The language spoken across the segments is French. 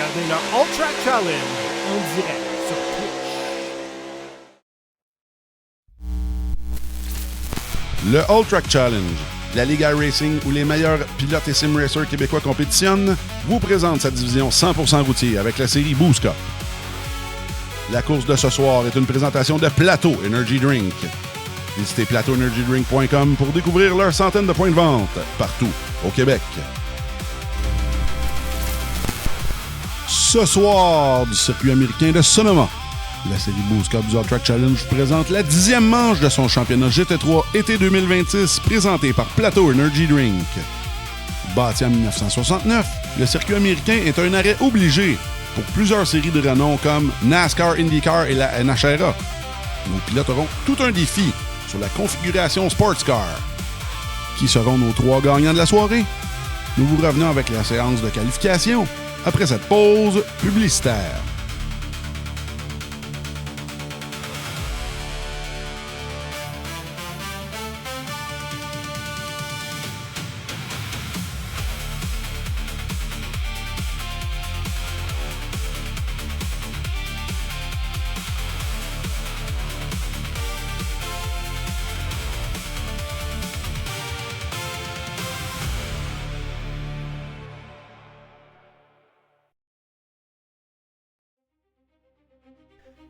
regardez le All Track Challenge en direct sur Twitch. Le All Track Challenge, la Ligue iRacing où les meilleurs pilotes et sim racers québécois compétitionnent, vous présente sa division 100% routier avec la série Boost Cup. La course de ce soir est une présentation de Plateau Energy Drink. Visitez plateauenergydrink.com pour découvrir leurs centaines de points de vente partout au Québec. Ce soir, du circuit américain de Sonoma, la série Boost Cup du All Track Challenge présente la 10e manche de son championnat GT3 été 2026 présenté par Plateau Energy Drink. Bâti en 1969, le circuit américain est un arrêt obligé pour plusieurs séries de renom comme NASCAR, IndyCar et la NHRA. Nos pilotes auront tout un défi sur la configuration Sports Car. Qui seront nos 3 gagnants de la soirée? Nous vous revenons avec la séance de qualification après cette pause publicitaire.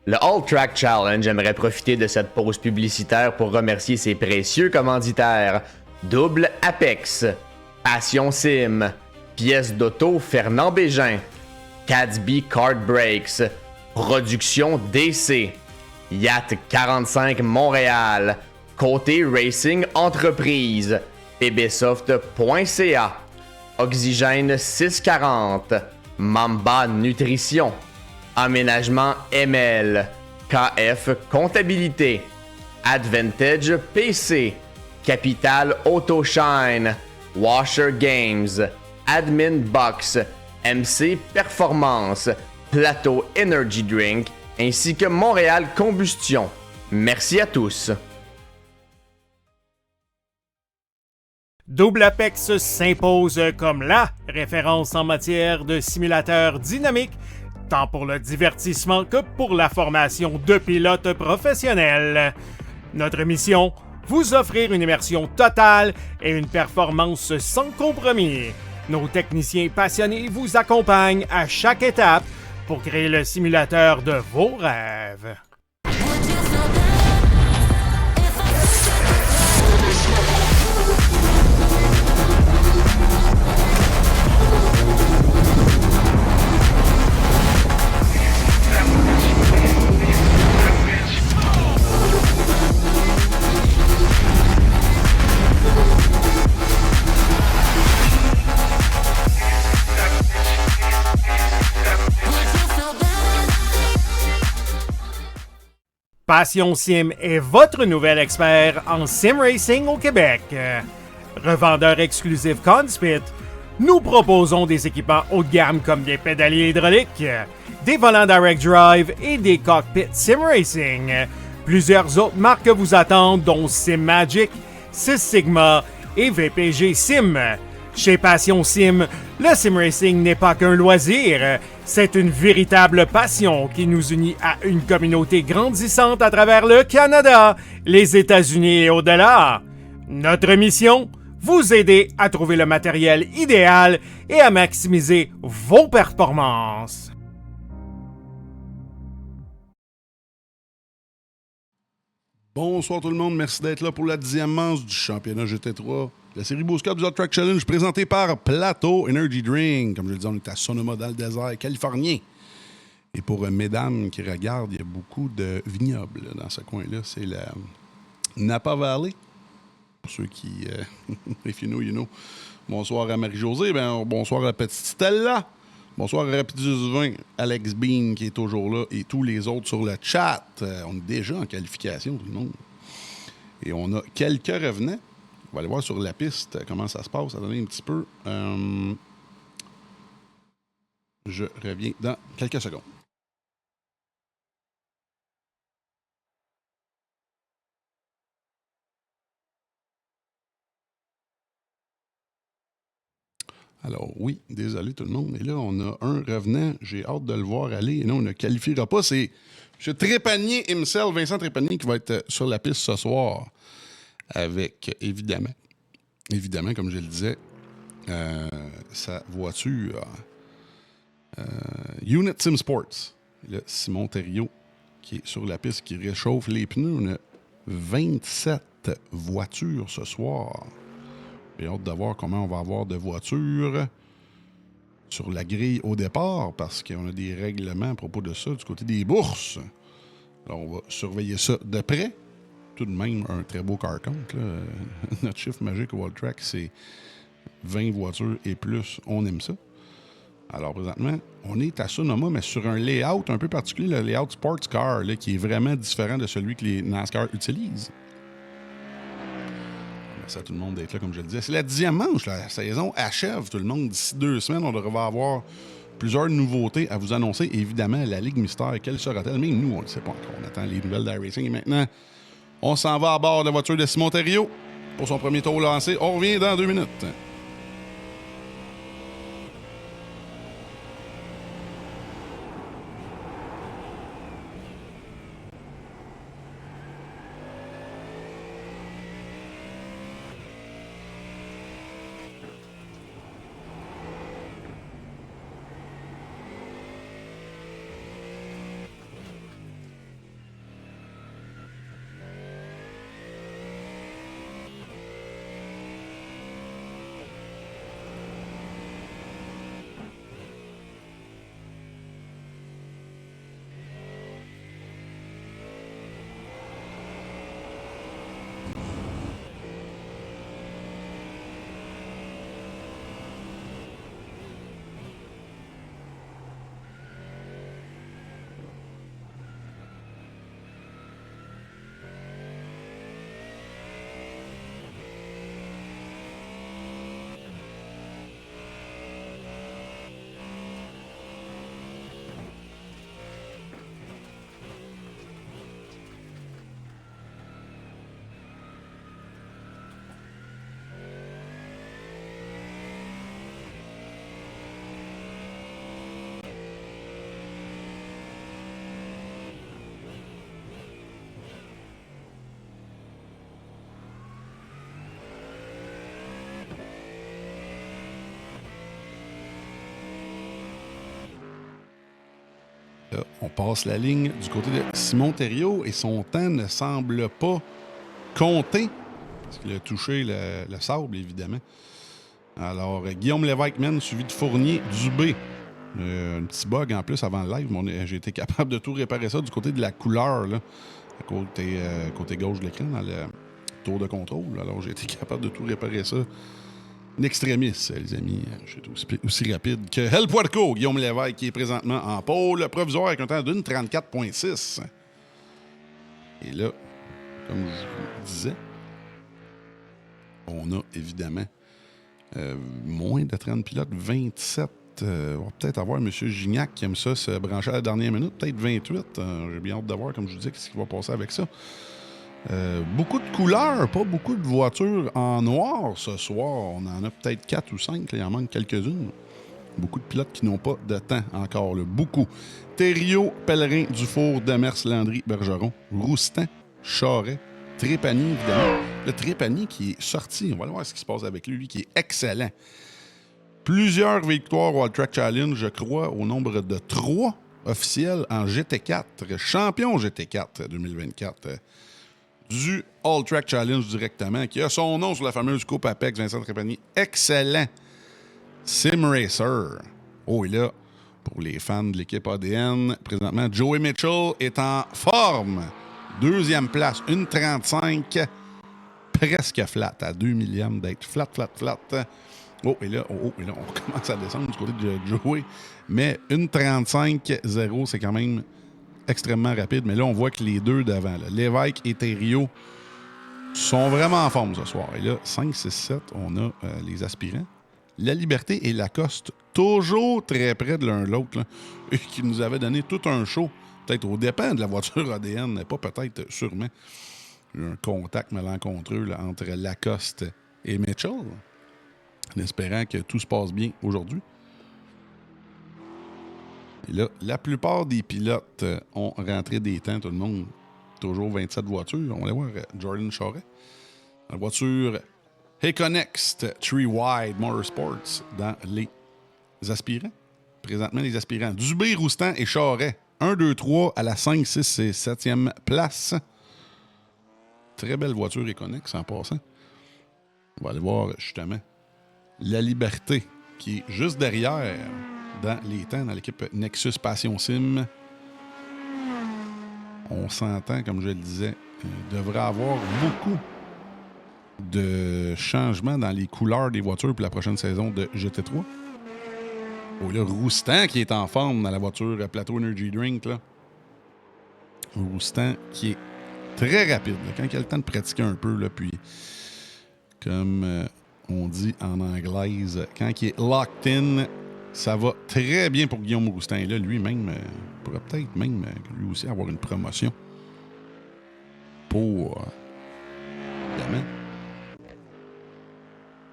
Le All Track Challenge aimerait profiter de cette pause publicitaire pour remercier ses précieux commanditaires. Double Apex, Passion Sim, Pièces d'auto Fernand Bégin, Cadsby Kart Brakes, Production DC, Yacht 45 Montréal, Côté Racing Entreprise, pbsoft.ca, Oxygène 640, Mamba Nutrition, Aménagement ML, KF Comptabilité, Advantage PC, Capital Autoshine, Washer Games, Admin Box, MC Performance, Plateau Energy Drink, ainsi que Montréal Combustion. Merci à tous. Double Apex s'impose comme la référence en matière de simulateurs dynamiques, tant pour le divertissement que pour la formation de pilotes professionnels. Notre mission, vous offrir une immersion totale et une performance sans compromis. Nos techniciens passionnés vous accompagnent à chaque étape pour créer le simulateur de vos rêves. Passion Sim est votre nouvel expert en sim racing au Québec. Revendeur exclusif Conspit, nous proposons des équipements haut de gamme comme des pédaliers hydrauliques, des volants direct drive et des cockpits sim racing. Plusieurs autres marques vous attendent, dont Sim Magic, Six Sigma et VPG Sim. Chez Passion Sim, le sim racing n'est pas qu'un loisir, c'est une véritable passion qui nous unit à une communauté grandissante à travers le Canada, les États-Unis et au-delà. Notre mission, vous aider à trouver le matériel idéal et à maximiser vos performances. Bonsoir tout le monde, merci d'être là pour la 10e manche du championnat GT3. La série Boost Cup du All Track Challenge présentée par Plateau Energy Drink. Comme je le disais, on est à Sonoma dans le désert californien. Et pour mesdames qui regardent, il y a beaucoup de vignobles là, dans ce coin-là. C'est la Napa Valley. Pour ceux qui... if you know, you know. Bonsoir à Marie-Josée. Bonsoir à la petite Stella. Bonsoir à Rapidus 20, Alex Bean qui est toujours là et tous les autres sur le chat. On est déjà en qualification, tout le monde. Et on a quelques revenants. On va aller voir sur la piste comment ça se passe. Attendez un petit peu. Je reviens dans quelques secondes. Alors oui, désolé tout le monde, mais là, on a un revenant. J'ai hâte de le voir aller. Et non, on ne qualifiera pas. C'est M. Trépanier himself, Vincent Trépanier, qui va être sur la piste ce soir avec, évidemment, comme je le disais, sa voiture Unit Sim Sports. Et là, Simon Thériault qui est sur la piste, qui réchauffe les pneus. On a 27 voitures ce soir. J'ai hâte de voir comment on va avoir de voitures sur la grille au départ, parce qu'on a des règlements à propos de ça du côté des bourses. Alors, on va surveiller ça de près. Tout de même, un très beau car count. Notre chiffre magique au World Track, c'est 20 voitures et plus. On aime ça. Alors, présentement, on est à Sonoma, mais sur un layout un peu particulier, le layout Sports Car, là, qui est vraiment différent de celui que les NASCAR utilisent. Merci à tout le monde d'être là, comme je le disais. C'est la 10e manche. La saison achève, tout le monde. D'ici 2 semaines, on devrait avoir plusieurs nouveautés à vous annoncer. Évidemment, la Ligue Mystère, quelle sera-t-elle? Mais nous, on ne le sait pas encore. On attend les nouvelles d'iRacing. Et maintenant, on s'en va à bord de la voiture de Simon Thériault pour son premier tour lancé. On revient dans 2 minutes. Là, on passe la ligne du côté de Simon Thériault et son temps ne semble pas compter parce qu'il a touché le sable, évidemment. Alors, Guillaume Lévesque mène, suivi de Fournier, Dubé. Un petit bug en plus avant le live, mais j'ai été capable de tout réparer ça du côté de la couleur, là, à côté gauche de l'écran, dans le tour de contrôle. Alors, j'ai été capable de tout réparer ça. Extremis, les amis. Je suis aussi rapide que El Puerco, Guillaume Lévesque, qui est présentement en pôle provisoire avec un temps d'une 34,6. Et là, comme je vous disais, on a évidemment moins de 30 pilotes, 27. On va peut-être avoir M. Gignac qui aime ça se brancher à la dernière minute, peut-être 28. J'ai bien hâte de voir, comme je vous disais, ce qui va passer avec ça. Beaucoup de couleurs, pas beaucoup de voitures en noir ce soir. On en a peut-être 4 ou 5, là, il en manque quelques-unes. Beaucoup de pilotes qui n'ont pas de temps encore, là. Beaucoup. Thériault, Pellerin, Dufour, Demers, Landry, Bergeron, Roustan, Charret, Trépanier, évidemment. Le Trépanier qui est sorti, on va voir ce qui se passe avec lui, qui est excellent. Plusieurs victoires au All Track Challenge, je crois, au nombre de 3 officiels en GT4, champion GT4 2024. Du All Track Challenge directement, qui a son nom sur la fameuse Coupe Apex, Vincent Trépanier. Excellent Sim Racer. Oh, et là, pour les fans de l'équipe ADN, présentement, Joey Mitchell est en forme. 2e place, 1,35, presque flat, à 2 millièmes d'être flat. Oh, et là, on commence à descendre du côté de Joey. Mais 1,35,0, c'est quand même extrêmement rapide. Mais là, on voit que les deux devant, là, Lévesque et Thériault, sont vraiment en forme ce soir. Et là, 5, 6, 7, on a les aspirants. La Liberté et Lacoste, toujours très près de l'un de l'autre, là, et qui nous avaient donné tout un show, peut-être au dépend de la voiture ADN, pas peut-être, sûrement. Il y a un contact malencontreux là, entre Lacoste et Mitchell. en espérant que tout se passe bien aujourd'hui. Et là, la plupart des pilotes ont rentré des temps, tout le monde. Toujours 27 voitures. On va aller voir Jordan Charest. La voiture Econext 3 Wide Motorsports dans les aspirants. Présentement, les aspirants. Dubé, Roustan et Charest. 1, 2, 3 à la 5, 6 et 7e place. Très belle voiture Econext en passant. On va aller voir justement la Liberté qui est juste derrière dans les temps dans l'équipe Nexus Passion Sim. On s'entend, comme je le disais, devrait avoir beaucoup de changements dans les couleurs des voitures pour la prochaine saison de GT3. Oh là, Roustan qui est en forme dans la voiture Plateau Energy Drink. Là. Roustan qui est très rapide. Là, quand il a le temps de pratiquer un peu, là, puis comme on dit en anglaise, quand il est locked in, ça va très bien pour Guillaume Roustan. Et là, lui-même pourrait peut-être même lui aussi avoir une promotion pour évidemment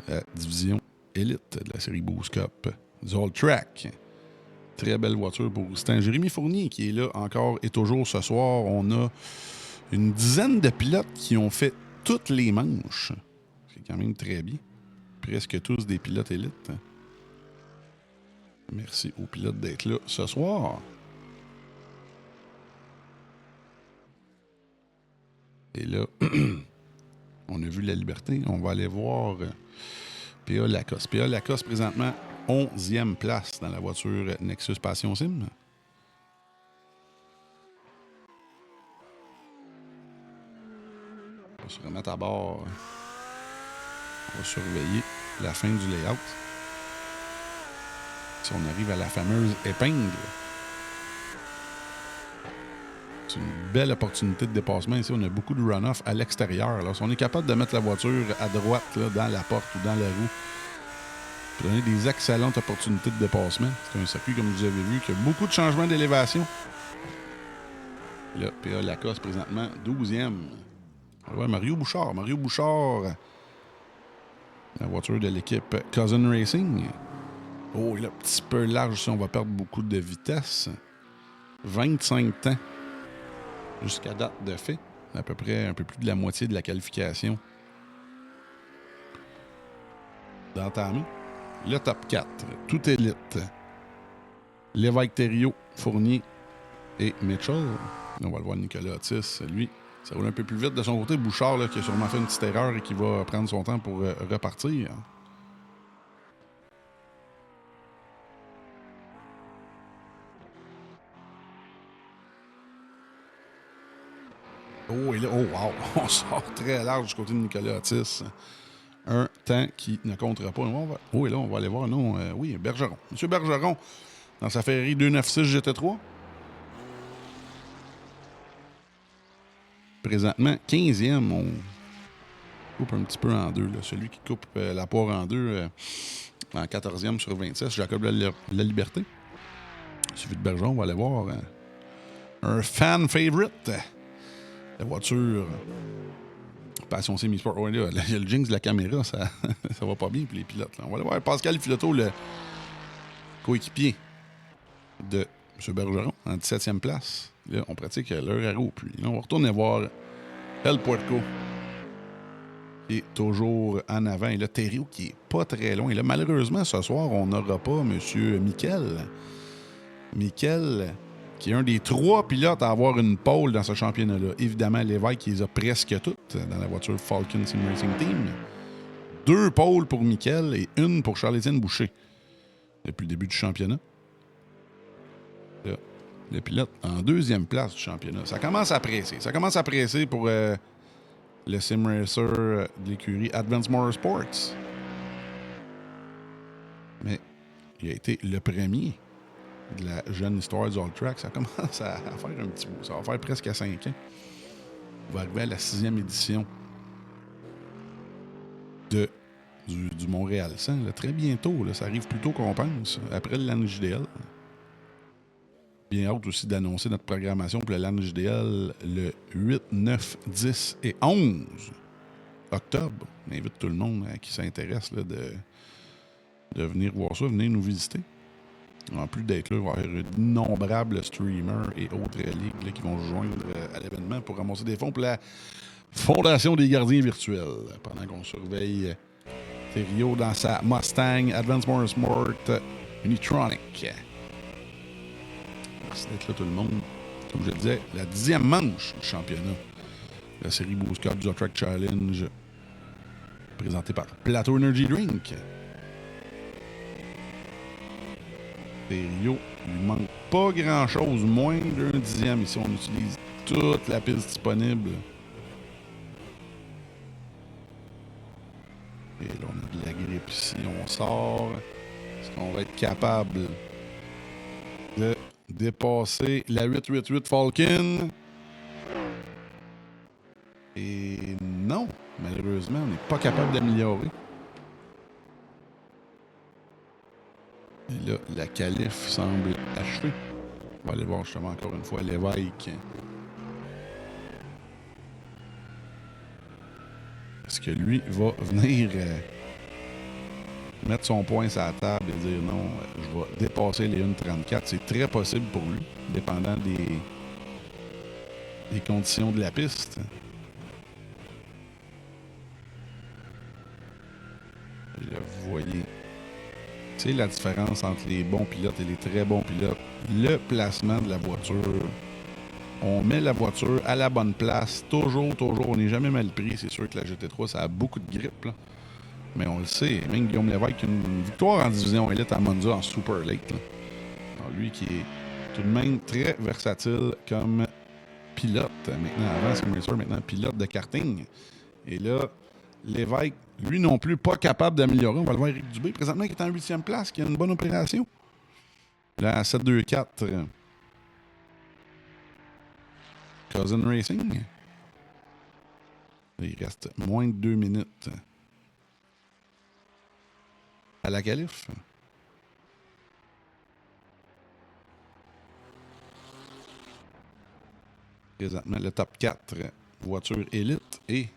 la division élite de la série Boost Cup du All Track. Très belle voiture pour Roustan. Jérémy Fournier qui est là encore et toujours ce soir. On a une dizaine de pilotes qui ont fait toutes les manches. C'est quand même très bien. Presque tous des pilotes élites. Merci aux pilotes d'être là ce soir. Et là, on a vu la Liberté. On va aller voir P.A. Lacoste. P.A. Lacoste, présentement, 11e place dans la voiture Nexus Passion Sim. On va se remettre à bord. On va surveiller la fin du layout. Si on arrive à la fameuse épingle, c'est une belle opportunité de dépassement. Ici, on a beaucoup de runoff à l'extérieur. Si on est capable de mettre la voiture à droite, là, dans la porte ou dans la roue, pour donner des excellentes opportunités de dépassement. C'est un circuit, comme vous avez vu, qui a beaucoup de changements d'élévation. Là, P.A. Lacoste, présentement, 12e. Ouais, Mario Bouchard. Mario Bouchard, la voiture de l'équipe Cousin Racing. Oh, il est un petit peu large si on va perdre beaucoup de vitesse. 25 temps jusqu'à date de fait. À peu près un peu plus de la moitié de la qualification d'entamer. Le top 4, tout élite. Lévesque Thériault, Fournier et Mitchell. On va le voir Nicolas Otis, lui. Ça roule un peu plus vite de son côté. Bouchard, là, qui a sûrement fait une petite erreur et qui va prendre son temps pour repartir. Oh, et là, oh, wow! On sort très large du côté de Nicolas Otis. Un temps qui ne comptera pas. Oh, et là, on va aller voir. Non, oui, Bergeron. Monsieur Bergeron, dans sa Ferrari 296 GT3. Présentement, 15e. On coupe un petit peu en deux. Là. Celui qui coupe la poire en deux en 14e sur 26, Jacob la Liberté. Suivi de Bergeron, on va aller voir un fan favorite. La voiture Passion Semi-Sport. Ouais, là, il y a le jinx de la caméra, ça va pas bien pour les pilotes. Là. On va aller voir Pascal Filotto, le coéquipier de M. Bergeron, en 17e place. Là, on pratique l'heure à roue. Puis là, on va retourner voir El Puerco, qui est toujours en avant. Et là, Thériault, qui est pas très loin. Et là, malheureusement, ce soir, on n'aura pas M. Miquel. Miquel, qui est un des 3 pilotes à avoir une pole dans ce championnat-là. Évidemment, Lévesque, qui les a presque toutes dans la voiture Falcon Sim Racing Team. 2 pôles pour Miquel et 1 pour Charles-Étienne Boucher depuis le début du championnat. Là, le pilote en 2e place du championnat. Ça commence à presser. Ça commence à presser pour le sim racer de l'écurie Advance Motorsports. Mais il a été le premier de la jeune histoire du All Track. Ça commence à faire un petit bout. Ça va faire presque à 5 ans. On va arriver à la 6e édition du Montréal 100. Là, très bientôt. Là, ça arrive plus tôt qu'on pense. Après le LAN JDL. Bien hâte aussi d'annoncer notre programmation pour le LAN JDL le 8, 9, 10 et 11 octobre. On invite tout le monde qui s'intéresse là, de venir voir ça, venir nous visiter. En plus d'être là, il va y avoir d'innombrables streamers et autres ligues là, qui vont se joindre à l'événement pour ramasser des fonds pour la Fondation des gardiens virtuels. Pendant qu'on surveille Thériault dans sa Mustang Advanced Motorsport Unitronic. Merci d'être là tout le monde. Comme je le disais, la 10e manche du championnat. La série Boost Cup du Hot Track Challenge. Présentée par Plateau Energy Drink. Thériault, il lui manque pas grand-chose, moins d'un dixième. Ici, on utilise toute la piste disponible. Et là, on a de la grippe ici. On sort. Est-ce qu'on va être capable de dépasser la 888 Falcon? Et non, malheureusement, on n'est pas capable d'améliorer. Et là, la qualif semble achevée. On va aller voir justement encore une fois l'évêque. Est-ce que lui va venir mettre son poing sur la table et dire non, je vais dépasser les 1,34? C'est très possible pour lui, dépendant des conditions de la piste. Et là, vous voyez, c'est la différence entre les bons pilotes et les très bons pilotes. Le placement de la voiture. On met la voiture à la bonne place. Toujours. On n'est jamais mal pris. C'est sûr que la GT3, ça a beaucoup de grippe. Là. Mais on le sait. Même Guillaume Lévesque a une victoire en division élite à Monza en Super Late. Là. Alors, lui qui est tout de même très versatile comme pilote. Maintenant, avant Sim Racer, maintenant pilote de karting. Et là, Lévesque, lui non plus, pas capable d'améliorer. On va le voir Éric Dubé, présentement, qui est en 8e place, qui a une bonne opération. Là, à 7-2-4. Cousin Racing. Il reste moins de 2 minutes à la qualif. Présentement, le top 4, voiture élite. Et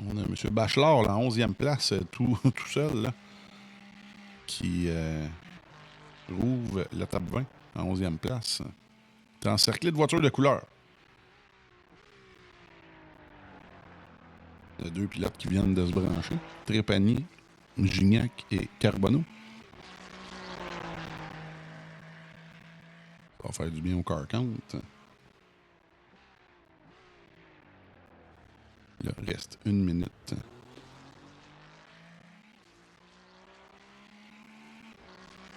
on a M. Bachelard, là, en 11e place, tout seul, là, qui rouvre le top 20 en 11e place. Il est encerclé de voitures de couleur. Il y a 2 pilotes qui viennent de se brancher. Trépanier, Gignac et Carbonneau. Ça va faire du bien au car count. Là, reste 1 minute.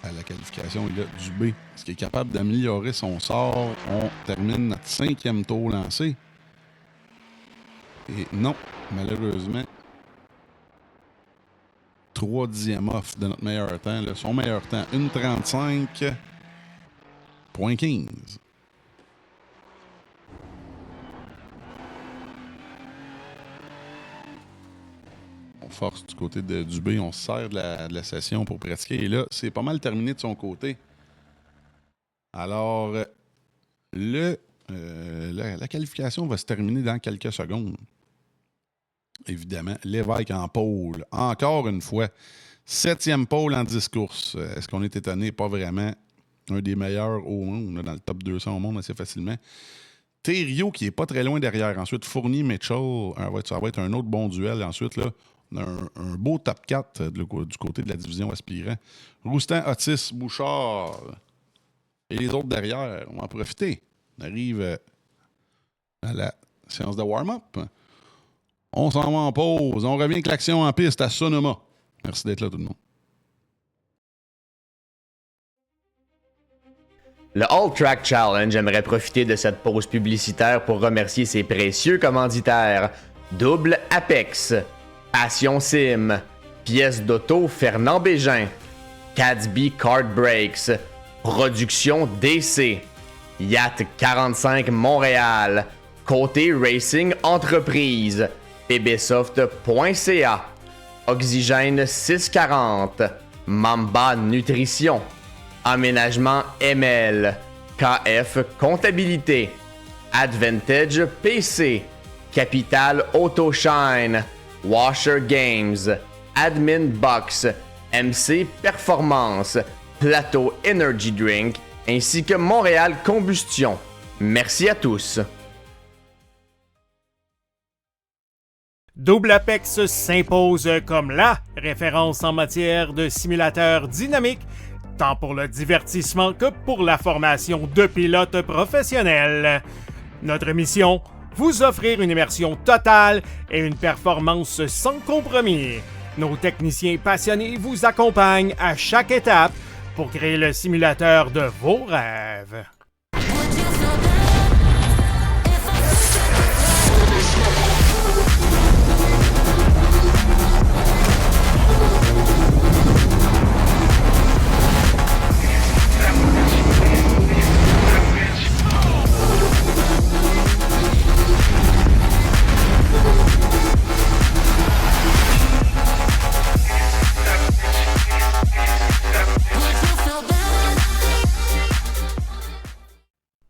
À la qualification, il a Dubé. Est-ce qu'il est capable d'améliorer son sort? On termine notre 5e tour lancé. Et non, malheureusement, 3 dixièmes off de notre meilleur temps. Là, son meilleur temps, 1,35.15. On force du côté de Dubé, on se sert de la session pour pratiquer. Et là, c'est pas mal terminé de son côté. Alors, la qualification va se terminer dans quelques secondes. Évidemment, Lévesque en pôle. Encore une fois, 7e pôle en 10 courses. Est-ce qu'on est étonné? Pas vraiment. Un des meilleurs au monde. On est dans le top 200 au monde assez facilement. Thériault qui est pas très loin derrière. Ensuite, Fournier-Mitchell. Ça va être un autre bon duel. Ensuite, là, on a un beau top 4 du côté de la division aspirant. Roustan, Otis, Bouchard. Et les autres derrière. On va en profiter. On arrive à la séance de warm-up. On s'en va en pause. On revient avec l'action en piste à Sonoma. Merci d'être là, tout le monde. Le All Track Challenge aimerait profiter de cette pause publicitaire pour remercier ses précieux commanditaires. Double Apex, Passion Sim, Pièces d'auto Fernand Bégin, Cadsby Kart Brakes, Production DC, Yacht 45 Montréal, Côté Racing Entreprise, pbsoft.ca, Oxygène 640, Mamba Nutrition, Aménagement ML, KF Comptabilité, Advantage PC, Capital Autoshine, Washer Games, Admin Box, MC Performance, Plateau Energy Drink, ainsi que Montréal Combustion. Merci à tous. Double Apex s'impose comme la référence en matière de simulateurs dynamiques, tant pour le divertissement que pour la formation de pilotes professionnels. Notre mission, vous offrir une immersion totale et une performance sans compromis. Nos techniciens passionnés vous accompagnent à chaque étape pour créer le simulateur de vos rêves.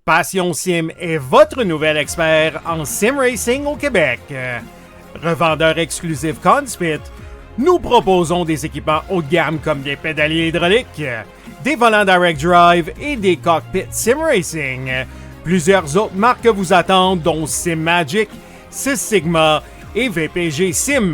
Passion Sim est votre nouvel expert en sim racing au Québec. Revendeur exclusif Conspit, nous proposons des équipements haut de gamme comme des pédaliers hydrauliques, des volants direct drive et des cockpits sim racing. Plusieurs autres marques vous attendent, dont Sim Magic, Sys Sigma et VPG Sim.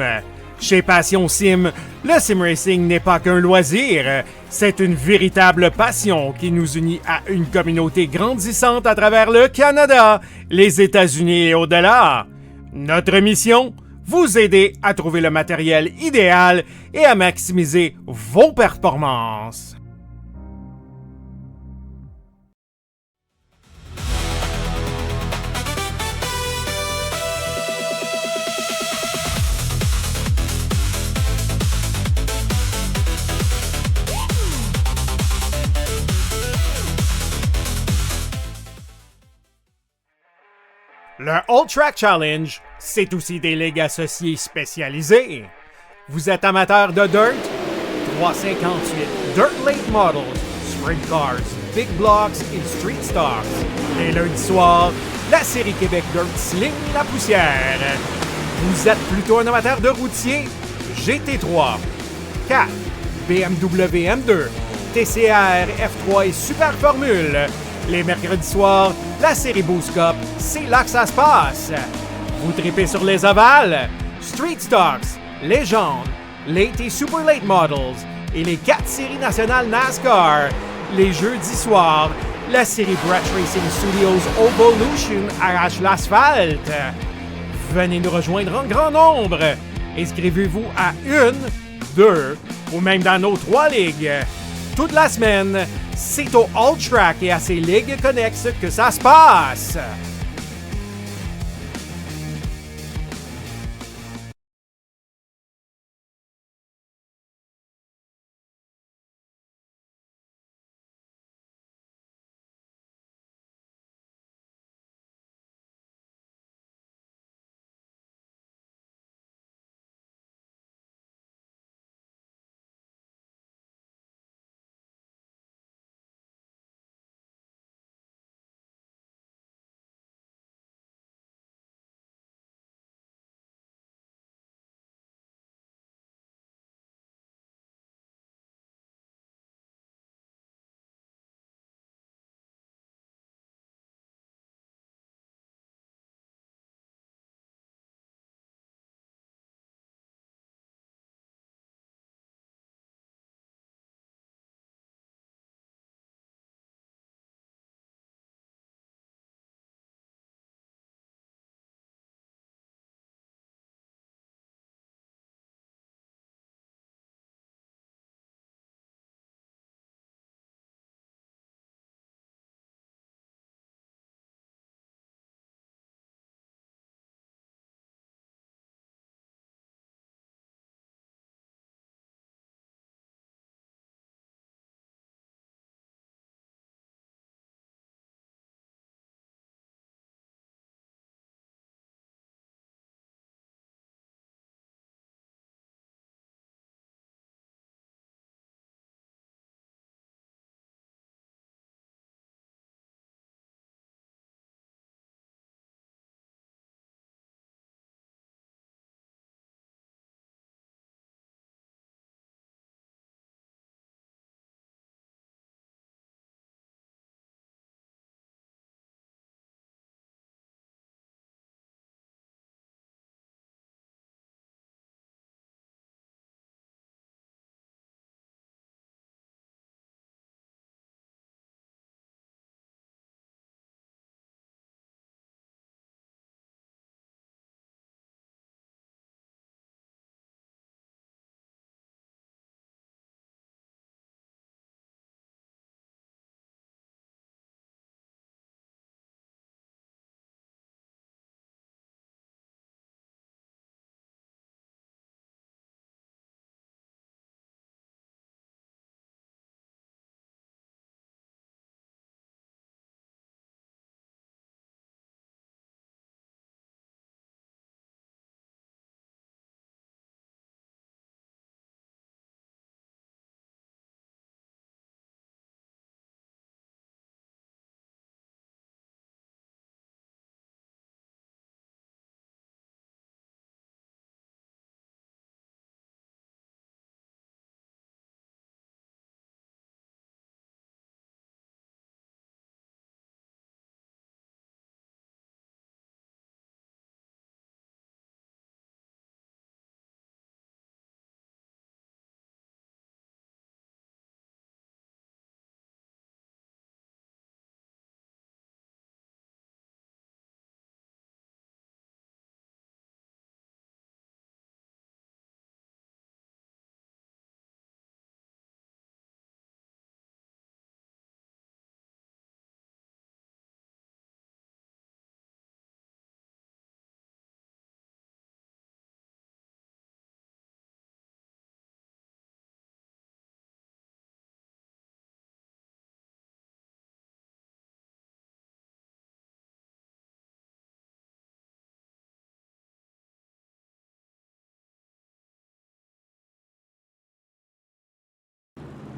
Chez Passion Sim, le sim racing n'est pas qu'un loisir, c'est une véritable passion qui nous unit à une communauté grandissante à travers le Canada, les États-Unis et au-delà. Notre mission, vous aider à trouver le matériel idéal et à maximiser vos performances. Le All Track Challenge, c'est aussi des ligues associées spécialisées. Vous êtes amateur de dirt? 358 Dirt Late Models, Sprint Cars, Big Blocks et Street Stocks. Et lundi soir, la série Québec Dirt Sling la poussière. Vous êtes plutôt un amateur de routier? GT3, 4, BMW M2, TCR, F3 et Super Formule. Les mercredis soirs, la série Boost Cup, c'est là que ça se passe. Vous tripez sur les ovales, Street Stocks, Légende, Late et Super Late Models et les 4 séries nationales NASCAR. Les jeudis soirs, la série Brett Racing Studios Evolution arrache l'asphalte. Venez nous rejoindre en grand nombre. Inscrivez-vous à 1, 2 ou même dans nos 3 ligues. Toute la semaine, c'est au All Track et à ses ligues connexes que ça se passe.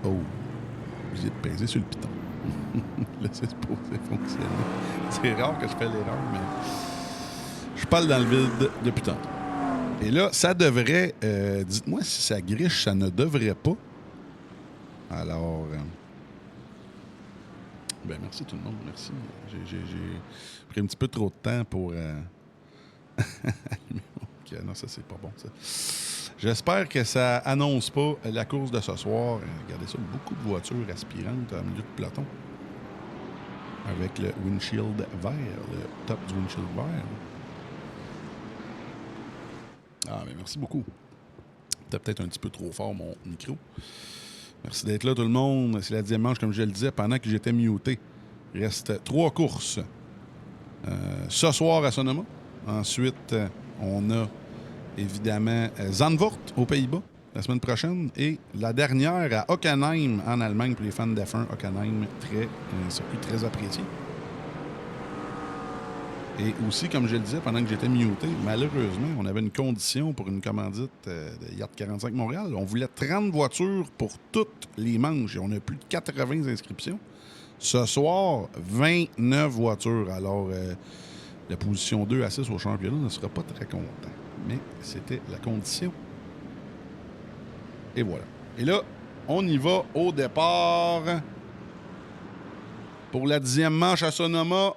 Oh, j'ai pesé sur le piton. Là, c'est supposé fonctionner. C'est rare que je fais l'erreur, mais je parle dans le vide depuis tantôt. Et là, ça devrait... dites-moi si ça griche, ça ne devrait pas. Alors... ben, merci tout le monde, merci. J'ai pris un petit peu trop de temps pour... Okay, non, ça, c'est pas bon, ça. J'espère que ça annonce pas la course de ce soir. Regardez ça, beaucoup de voitures aspirantes au milieu de peloton. Avec le windshield vert, le top du windshield vert. Ah, mais merci beaucoup. C'était peut-être un petit peu trop fort, mon micro. Merci d'être là, tout le monde. C'est la 10e manche, comme je le disais, pendant que j'étais muté. Il reste 3 courses. Ce soir à Sonoma. Ensuite, on a évidemment Zandvoort aux Pays-Bas la semaine prochaine. Et la dernière à Hockenheim en Allemagne pour les fans d'F1. Hockenheim, un circuit très apprécié. Et aussi, comme je le disais, pendant que j'étais muté, malheureusement, on avait une condition pour une commandite de Yacht 45 Montréal. On voulait 30 voitures pour toutes les manches et on a plus de 80 inscriptions. Ce soir, 29 voitures. Alors, la position 2 à 6 au championnat ne sera pas très content. Mais c'était la condition. Et voilà. Et là, on y va au départ. Pour la 10e manche à Sonoma,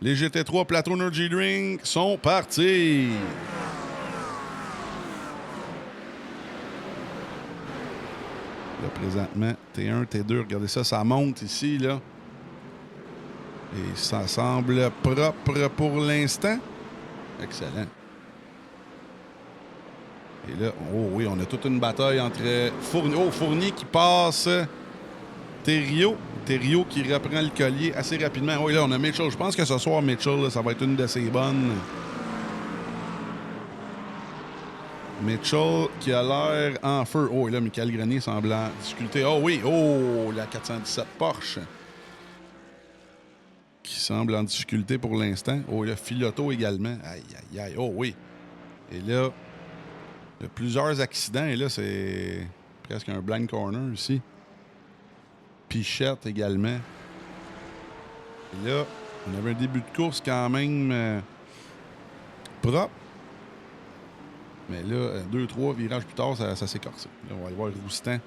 les GT3 Plateau Energy Drink sont partis. Là, présentement, T1, T2, regardez ça, ça monte ici, là. Et ça semble propre pour l'instant. Excellent. Et là, oh oui, on a toute une bataille entre Fournier qui passe Thériault qui reprend le collier assez rapidement. Oui, là, on a Mitchell. Je pense que ce soir, Mitchell, là, ça va être une de ses bonnes. Mitchell qui a l'air en feu. Oh, et là, Michael Grenier semble en difficulté. Oh oui, oh, la 417 Porsche qui semble en difficulté pour l'instant. Oh, et là, Filotto également. Aïe, aïe, aïe. Oh oui. Et là, il y a plusieurs accidents. Et là, c'est presque un blind corner ici. Pichette également. Et là, on avait un début de course quand même propre. Mais là, 2-3 virages plus tard, ça s'est corsé. Là, on va aller voir Roustan.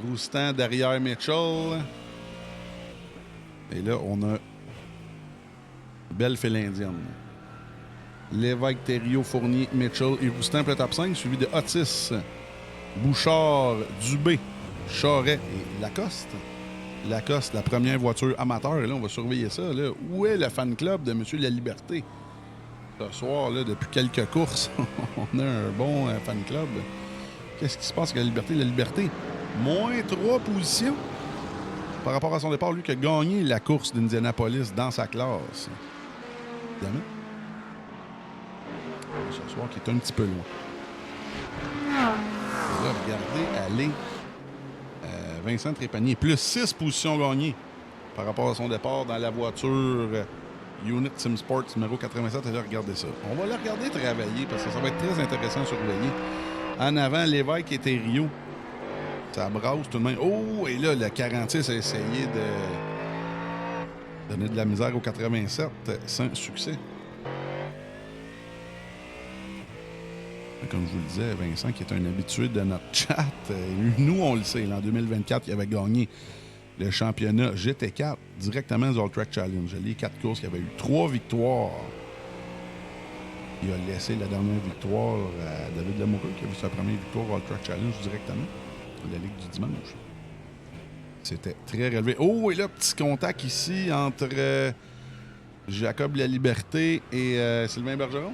Roustan derrière Mitchell. Et là, on a Belle File indienne. Lévesque, Thériault, Fournier, Mitchell et Roustan pour le top 5, suivi de Otis, Bouchard, Dubé, Charret et Lacoste. Lacoste, la première voiture amateur. Et là, on va surveiller ça. Là. Où est le fan club de Monsieur La Liberté? Ce soir, là, depuis quelques courses, on a un bon fan club. Qu'est-ce qui se passe avec La Liberté? La Liberté, moins 3 positions par rapport à son départ. Lui qui a gagné la course d'Indianapolis dans sa classe. Évidemment. Ce soir, qui est un petit peu loin. Et là, regardez, aller Vincent Trépanier, plus 6 positions gagnées par rapport à son départ dans la voiture Unit Sim Sports numéro 87. Et là, regardez ça. On va la regarder travailler parce que ça va être très intéressant à surveiller. En avant, Lévesque et Thériault. Ça brasse tout de même. Oh, et là, le 46 a essayé de donner de la misère au 87 sans succès. Comme je vous le disais, Vincent, qui est un habitué de notre chat, nous, on le sait, en 2024, il avait gagné le championnat GT4 directement du All Track Challenge. Les 4 courses, il avait eu 3 victoires. Il a laissé la dernière victoire à David Lamoureux, qui a vu sa première victoire au All Track Challenge directement dans la Ligue du dimanche. C'était très relevé. Oh, et là, petit contact ici entre Jacob Laliberté et Sylvain Bergeron.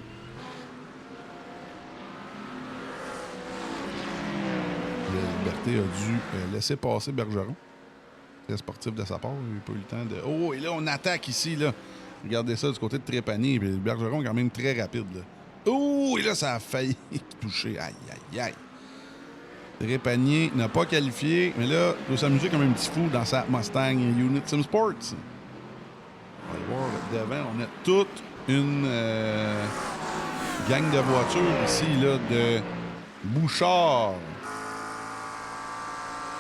Liberté a dû laisser passer Bergeron. Très sportif de sa part. Il n'a pas eu le temps de... Oh, et là, on attaque ici, là. Regardez ça du côté de Trépanier. Puis Bergeron est quand même très rapide, là. Oh, et là, ça a failli toucher. Aïe, aïe, aïe. Trépanier n'a pas qualifié, mais là, il doit s'amuser comme un petit fou dans sa Mustang Unit Sim Sports. On va aller voir devant. On a toute une gang de voitures ici, là, de Bouchard.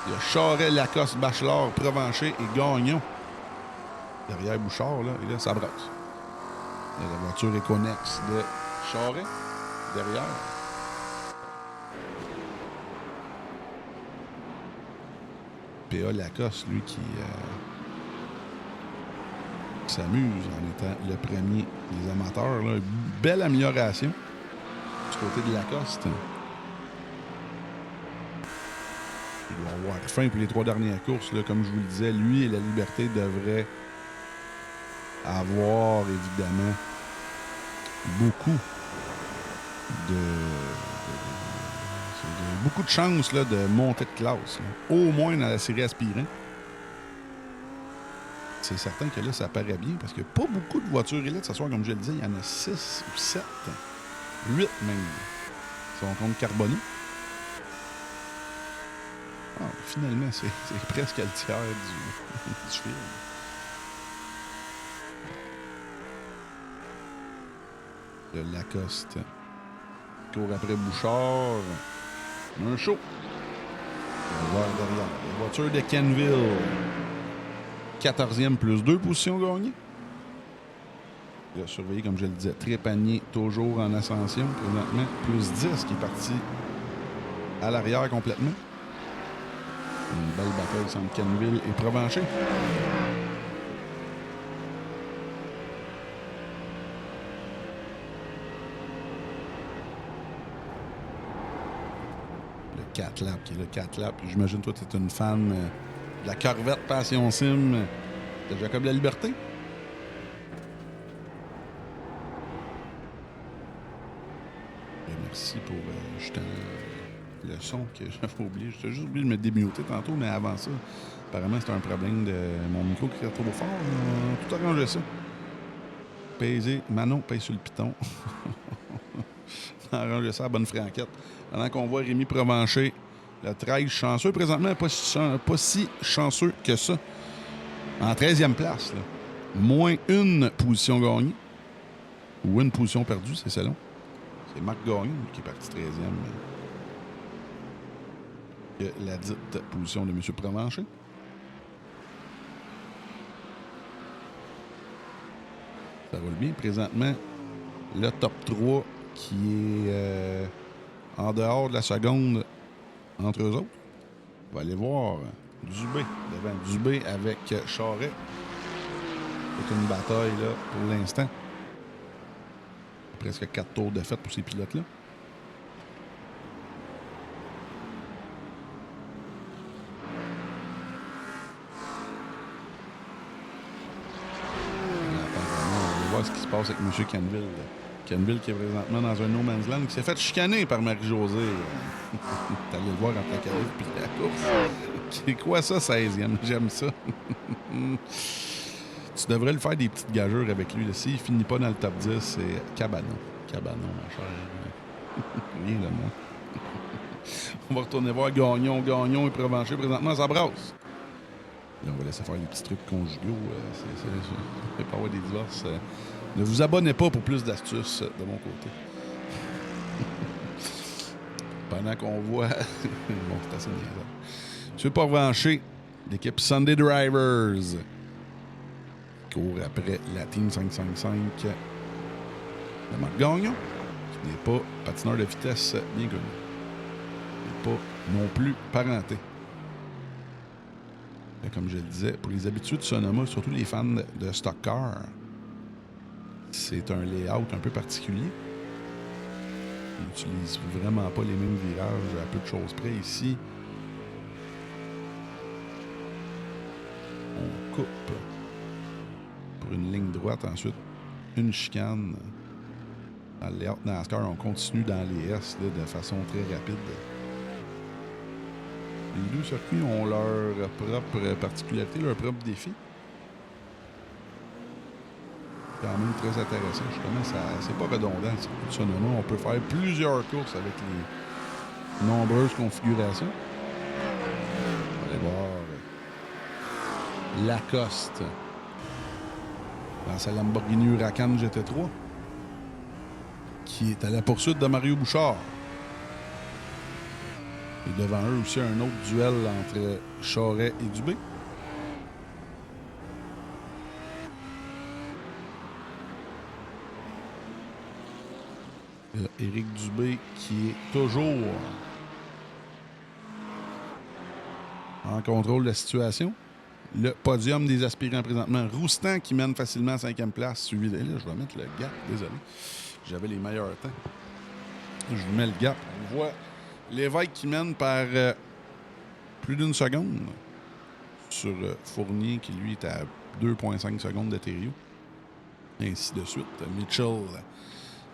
Il y a Charret, Lacoste, Bachelard, Provencher et Gagnon. Derrière Bouchard, là, et là, ça brasse. Il y a la voiture Econex de Charret, derrière. PA Lacoste, lui, qui s'amuse en étant le premier des amateurs. Là. Belle amélioration du côté de Lacoste. Il doit avoir faim pour les 3 dernières courses. Là, comme je vous le disais, lui et la Liberté devraient avoir évidemment beaucoup de chances là, de monter de classe. Là. Au moins dans la série aspirant. C'est certain que là, ça paraît bien parce qu'il n'y a pas beaucoup de voitures élites ce soir, comme je le disais. Il y en a 6 ou 7. 8 même. Si on compte Carbonneau. Ah, finalement, c'est presque le tiers du film. Le Lacoste court après Bouchard. Un show. On va voir derrière. La voiture de Kenville. 14e plus 2 positions gagnées. Il a surveillé, comme je le disais, Trépanier, toujours en ascension. Présentement, plus 10 qui est parti à l'arrière complètement. Une belle bataille entre Kenville et Provencher. Le Catlap, qui est le Catlap. J'imagine toi, tu es une fan de la Corvette Passion Sim de Jacob La Liberté. Et merci pour le son que j'avais oublié. J'ai juste oublié de me démuter tantôt, mais avant ça, apparemment, c'était un problème de mon micro qui est trop fort. Tout arrangé ça. Manon pèse sur le piton. Arrangé ça à bonne franquette. Pendant qu'on voit Rémi Provencher, le 13 chanceux, présentement, pas si chanceux que ça. En 13e place. Là. Moins une position gagnée. Ou une position perdue, c'est selon. C'est Marc Gagnon qui est parti 13e. La dite position de M. Provencher. Ça roule bien. Présentement, le top 3 qui est en dehors de la seconde entre eux autres. On va aller voir Dubé devant Dubé avec Charret. C'est une bataille là, pour l'instant. Presque 4 tours de fête pour ces pilotes-là. On va voir ce qui se passe avec M. Kenville. Kenville qui est présentement dans un no man's land qui s'est fait chicaner par Marie-Josée. T'es allé le voir entre la calife puis la course. C'est quoi ça, 16e? J'aime ça. Tu devrais le faire des petites gageures avec lui. S'il finit pas dans le top 10, c'est Cabanon. Cabanon, ma chère. Rien de moi. On va retourner voir Gagnon et Provencher. Présentement, ça brasse. Là, on va laisser faire des petits trucs conjugaux. Il ne pas avoir des divorces. Ne vous abonnez pas pour plus d'astuces de mon côté. Pendant qu'on voit... bon, c'est assez niaiseux. M. Provencher, l'équipe Sunday Drivers, court après la Team 555 de Marc Gagnon, qui n'est pas patineur de vitesse bien connu. Il n'est pas non plus parenté. Et comme je le disais, pour les habitués de Sonoma, surtout les fans de stock car, c'est un layout un peu particulier. On n'utilise vraiment pas les mêmes virages à peu de choses près ici. On coupe pour une ligne droite, ensuite une chicane. Dans le layout NASCAR, on continue dans les S là, de façon très rapide. Les deux circuits ont leur propre particularité, leur propre défi. Quand même très intéressant. Justement, c'est pas redondant. Le Sonoma, on peut faire plusieurs courses avec les nombreuses configurations. On va aller voir Lacoste dans sa Lamborghini Huracan GT3 qui est à la poursuite de Mario Bouchard. Et devant eux aussi, un autre duel entre Charret et Dubé. Éric Dubé qui est toujours en contrôle de la situation. Le podium des aspirants présentement. Roustan qui mène facilement à 5e place. Suivi de... Là, je vais mettre le gap. Désolé. J'avais les meilleurs temps. Je vous mets le gap. On voit Lévesque qui mène par plus d'une seconde sur Fournier qui, lui, est à 2,5 secondes de Thériault. Et ainsi de suite. Mitchell,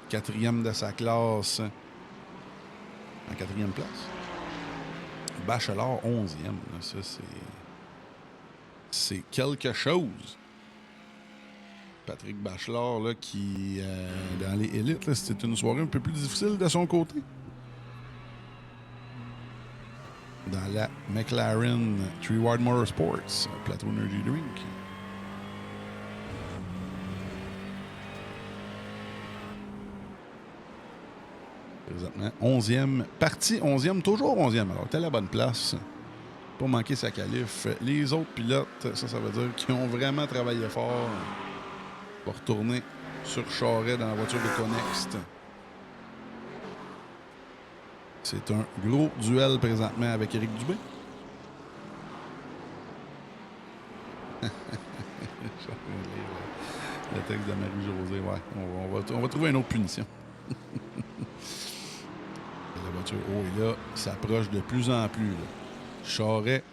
4e de sa classe, en 4e place. Bachelard, 11e. Ça, c'est quelque chose. Patrick Bachelard, là, qui, dans les élites, c'était une soirée un peu plus difficile de son côté. Dans la McLaren Three-Wide Motorsports, Plateau Energy Drink. Présentement, 11e. Parti 11e, toujours 11e. Alors, t'es à la bonne place pour manquer sa qualif. Les autres pilotes, ça veut dire qu'ils ont vraiment travaillé fort pour retourner sur Charret dans la voiture de Connext. C'est un gros duel présentement avec Éric Dubé. Le texte de Marie-Josée, ouais. On va trouver une autre punition. La voiture, et là, s'approche de plus en plus. Là. Charret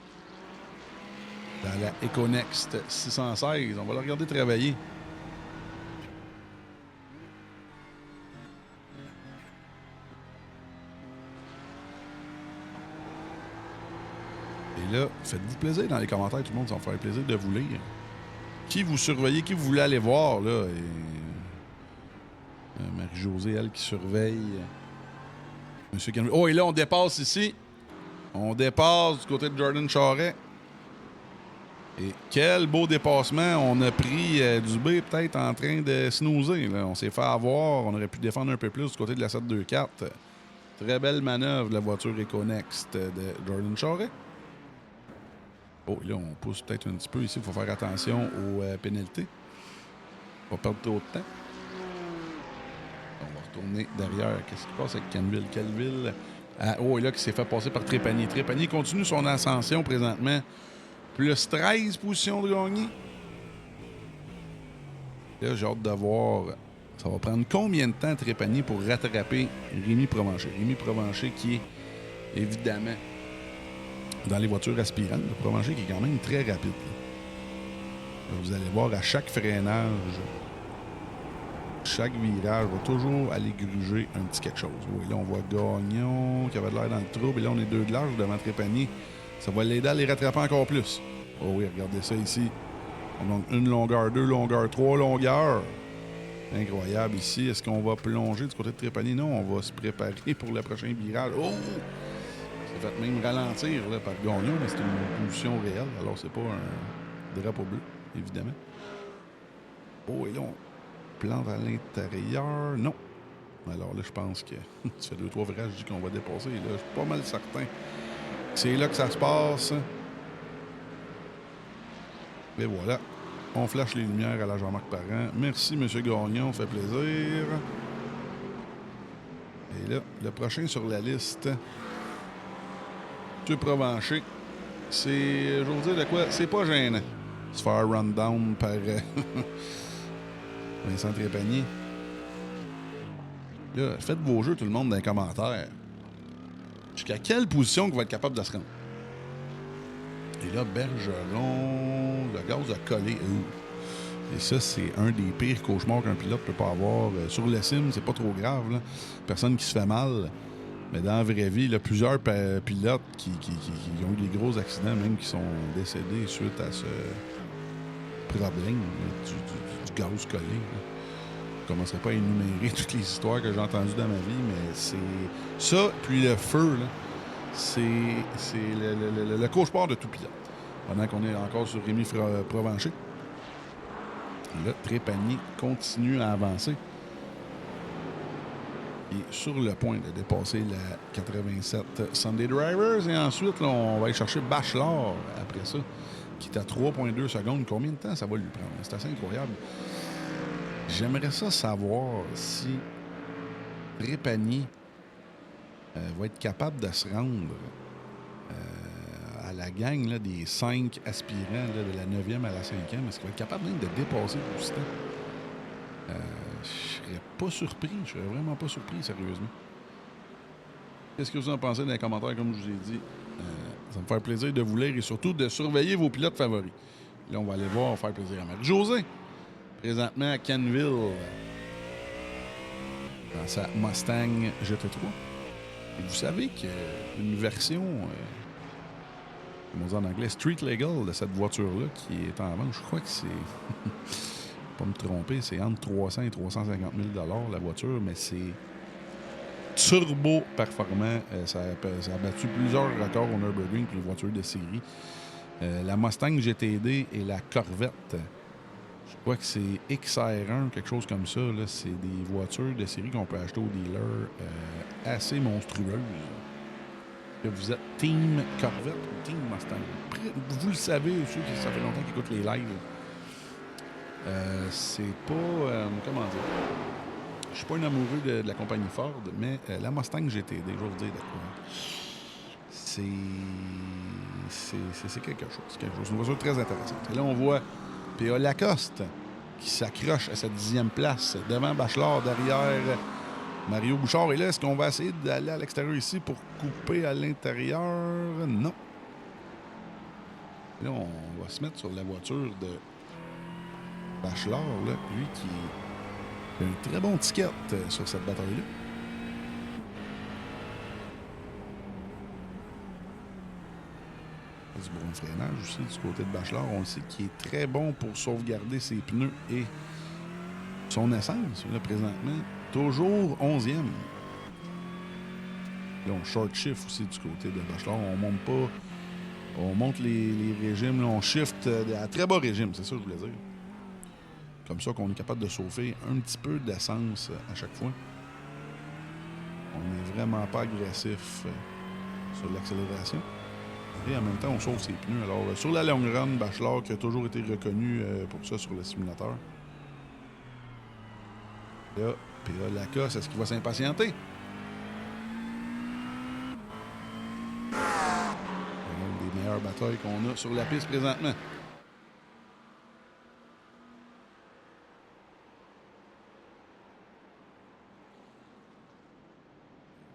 dans la Econext 616. On va la regarder travailler. Et là, faites-vous plaisir dans les commentaires, tout le monde, ça va me faire plaisir de vous lire. Qui vous surveillez, qui vous voulez aller voir, là. Et... Marie-Josée, elle, qui surveille. Monsieur Canville. Oh, et là, on dépasse ici. On dépasse du côté de Jordan Charret. Et quel beau dépassement. On a pris Dubé peut-être en train de snoozer. Là. On s'est fait avoir. On aurait pu défendre un peu plus du côté de la 724. Très belle manœuvre de la voiture Econext de Jordan Charret. Oh, là, on pousse peut-être un petit peu ici. Il faut faire attention aux pénalités. On va perdre trop de temps. On va retourner derrière. Qu'est-ce qui passe avec Canville? Calville. Oh, et là, qui s'est fait passer par Trépanier. Trépanier continue son ascension présentement. Plus 13 positions de gagner. Là, j'ai hâte de voir. Ça va prendre combien de temps Trépanier pour rattraper Rémi Provencher? Rémi Provencher qui est évidemment dans les voitures aspirantes. Le Provencher qui est quand même très rapide. Là, vous allez voir à chaque freinage, chaque virage va toujours aller gruger un petit quelque chose. Oui, là, on voit Gagnon qui avait de l'air dans le trouble. Et là, on est deux de large devant Trépanier. Ça va l'aider à les rattraper encore plus. Oh oui, regardez ça ici. Donc, une longueur, 2 longueurs, 3 longueurs. Incroyable ici. Est-ce qu'on va plonger du côté de Trépanier? Non, on va se préparer pour le prochain virage. Oh! Ça fait même ralentir là, par Gagnon, mais c'est une position réelle. Alors, c'est pas un drapeau bleu, évidemment. Oh, et là, on plante à l'intérieur. Non. Alors là, je pense que ça fait 2-3 virages, je dis qu'on va dépasser. Là, je suis pas mal certain. C'est là que ça se passe. Et voilà. On flash les lumières à la Jean-Marc Parent. Merci, M. Gagnon. Ça fait plaisir. Et là, le prochain sur la liste, M. Provencher. C'est, je vais vous dire de quoi, c'est pas gênant. Se faire run down par Vincent Trépanier. Là, faites vos jeux, tout le monde, dans les commentaires. Jusqu'à quelle position vous va être capable de se rendre? Et là, Bergeron, le gaz a collé. Et ça, c'est un des pires cauchemars qu'un pilote peut pas avoir. Sur le sim, c'est pas trop grave. Là. Personne qui se fait mal. Mais dans la vraie vie, il y a plusieurs pilotes qui ont eu des gros accidents, même qui sont décédés suite à ce problème du gaz collé. Là. Je ne commencerai pas à énumérer toutes les histoires que j'ai entendues dans ma vie, mais c'est ça, puis le feu, là, c'est le cauchemar de tout pilote. Pendant qu'on est encore sur Rémi Provencher. Là, Trépanier continue à avancer. Il est sur le point de dépasser la 87 Sunday Drivers. Et ensuite, là, on va aller chercher Bachelor après ça, qui est à 3,2 secondes. Combien de temps ça va lui prendre? C'est assez incroyable. J'aimerais ça savoir si Trépanier va être capable de se rendre à la gang là, des 5 aspirants là, de la 9e à la 5e. Est-ce qu'il va être capable même de dépasser Roustan? Je serais pas surpris. Je serais vraiment pas surpris, sérieusement. Qu'est-ce que vous en pensez dans les commentaires, comme je vous ai dit? Ça me fait plaisir de vous lire et surtout de surveiller vos pilotes favoris. Là, on va aller voir, faire plaisir à Marie-Josée. Présentement à Canville, dans sa Mustang GT3. Et vous savez qu'une version, comment on dit en anglais, street legal de cette voiture-là qui est en vente, je crois que c'est... pas me tromper, c'est entre 300 et 350 000 la voiture, mais c'est turbo performant. Ça a battu plusieurs records au Nürburgring pour les voitures de série. La Mustang GTD et la Corvette, je crois que c'est XR1, quelque chose comme ça. Là, c'est des voitures de série qu'on peut acheter au dealer assez monstrueuses. Que vous êtes Team Corvette ou Team Mustang? Vous le savez, ceux qui ça fait longtemps qu'ils écoutent les lives. C'est pas... comment dire? Je suis pas un amoureux de la compagnie Ford, mais la Mustang GTD, je vais vous dire de quoi. C'est quelque chose. C'est quelque chose. C'est une voiture très intéressante. Et là, on voit P.A. Lacoste qui s'accroche à cette 10e place devant Bachelor, derrière Mario Bouchard. Et là, est-ce qu'on va essayer d'aller à l'extérieur ici pour couper à l'intérieur? Non. Là, on va se mettre sur la voiture de Bachelor, là, lui qui a un très bon ticket sur cette bataille-là. Du bon freinage aussi du côté de Bachelor. On le sait qu'il est très bon pour sauvegarder ses pneus et son essence. Là, présentement, toujours 11e. Là, on short shift aussi du côté de Bachelor. On monte pas. On monte les régimes. Là, on shift à très bas régime, c'est ça que je voulais dire. Comme ça qu'on est capable de sauver un petit peu d'essence à chaque fois. On n'est vraiment pas agressif sur l'accélération. Et en même temps, on sauve ses pneus. Alors, sur la long run, Bachelor, qui a toujours été reconnu pour ça sur le simulateur. Là, P.A. Lacoste, est-ce qu'il va s'impatienter? C'est une des meilleures batailles qu'on a sur la piste présentement.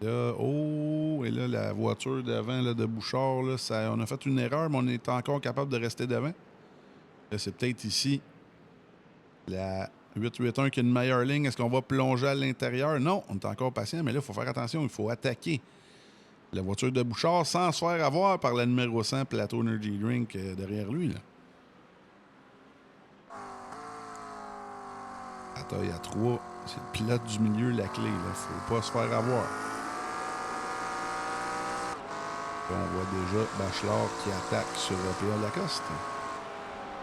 Là, oh, et là, la voiture devant là, de Bouchard, là, on a fait une erreur, mais on est encore capable de rester devant. Là, c'est peut-être ici la 881 qui a une meilleure ligne. Est-ce qu'on va plonger à l'intérieur? Non, on est encore patient, mais là, il faut faire attention. Il faut attaquer la voiture de Bouchard sans se faire avoir par la numéro 100 Plateau Energy Drink derrière lui. Là. Bataille à 3, c'est le pilote du milieu, la clé. Il ne faut pas se faire avoir. On voit déjà Bachelor qui attaque sur P.A. Lacoste.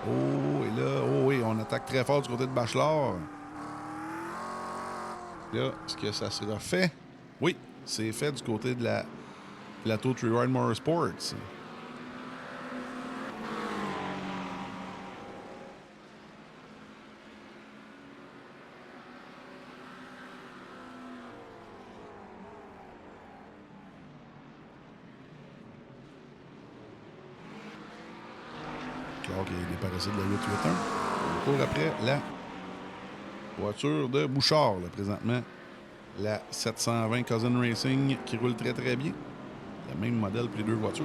Oh, et là, oh oui, on attaque très fort du côté de Bachelor. Là, est-ce que ça sera fait? Oui, c'est fait du côté de la Plateau Tree Ride Motorsports. Qui est débarrassé de la 881. On court après la voiture de Bouchard, là, présentement. La 720 Cousin Racing qui roule très très bien. Le même modèle pour les deux voitures.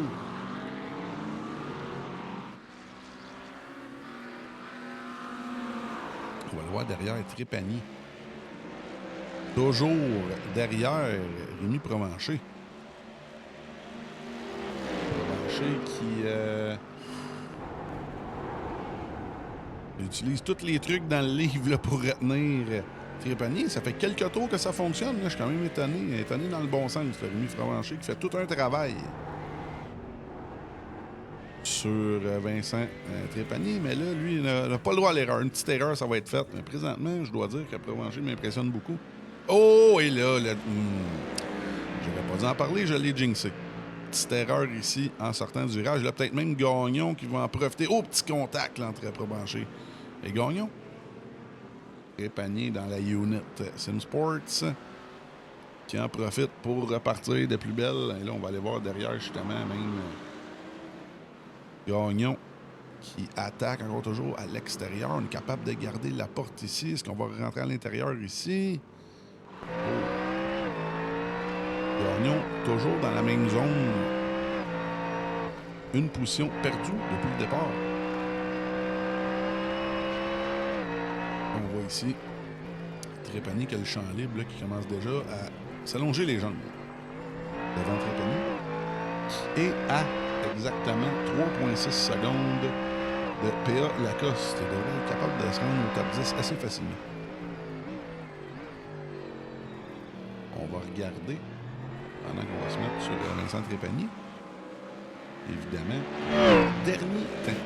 On va le voir derrière Trépanier. Toujours derrière Rémi Provencher. Provencher qui... utilise tous les trucs dans le livre là, pour retenir Trépanier. Ça fait quelques tours que ça fonctionne. Là. Je suis quand même étonné dans le bon sens. Le Rémi Provencher qui fait tout un travail sur Vincent Trépanier. Mais là, lui, il n'a pas le droit à l'erreur. Une petite erreur, ça va être faite. Mais présentement, je dois dire que Provencher m'impressionne beaucoup. Oh, et là, j'aurais pas dû en parler, je l'ai jinxé. Petite erreur ici en sortant du virage. Là, peut-être même Gagnon qui va en profiter. Oh, petit contact là, entre Provencher et Gagnon. Trépanier dans la unit Sim Sports qui en profite pour repartir de plus belle. Et là, on va aller voir derrière, justement, même Gagnon qui attaque encore toujours à l'extérieur. On est capable de garder la porte ici. Est-ce qu'on va rentrer à l'intérieur ici? Gagnon, toujours dans la même zone. Une position perdue depuis le départ. On voit ici Trépanier qui a le champ libre là, qui commence déjà à s'allonger les jambes. Devant Trépanier. Et à exactement 3,6 secondes de PA Lacoste. Il devrait être capable de se rendre au top 10 assez facilement. On va regarder pendant qu'on va se mettre sur Vincent Trépanier. Évidemment, dernier temps.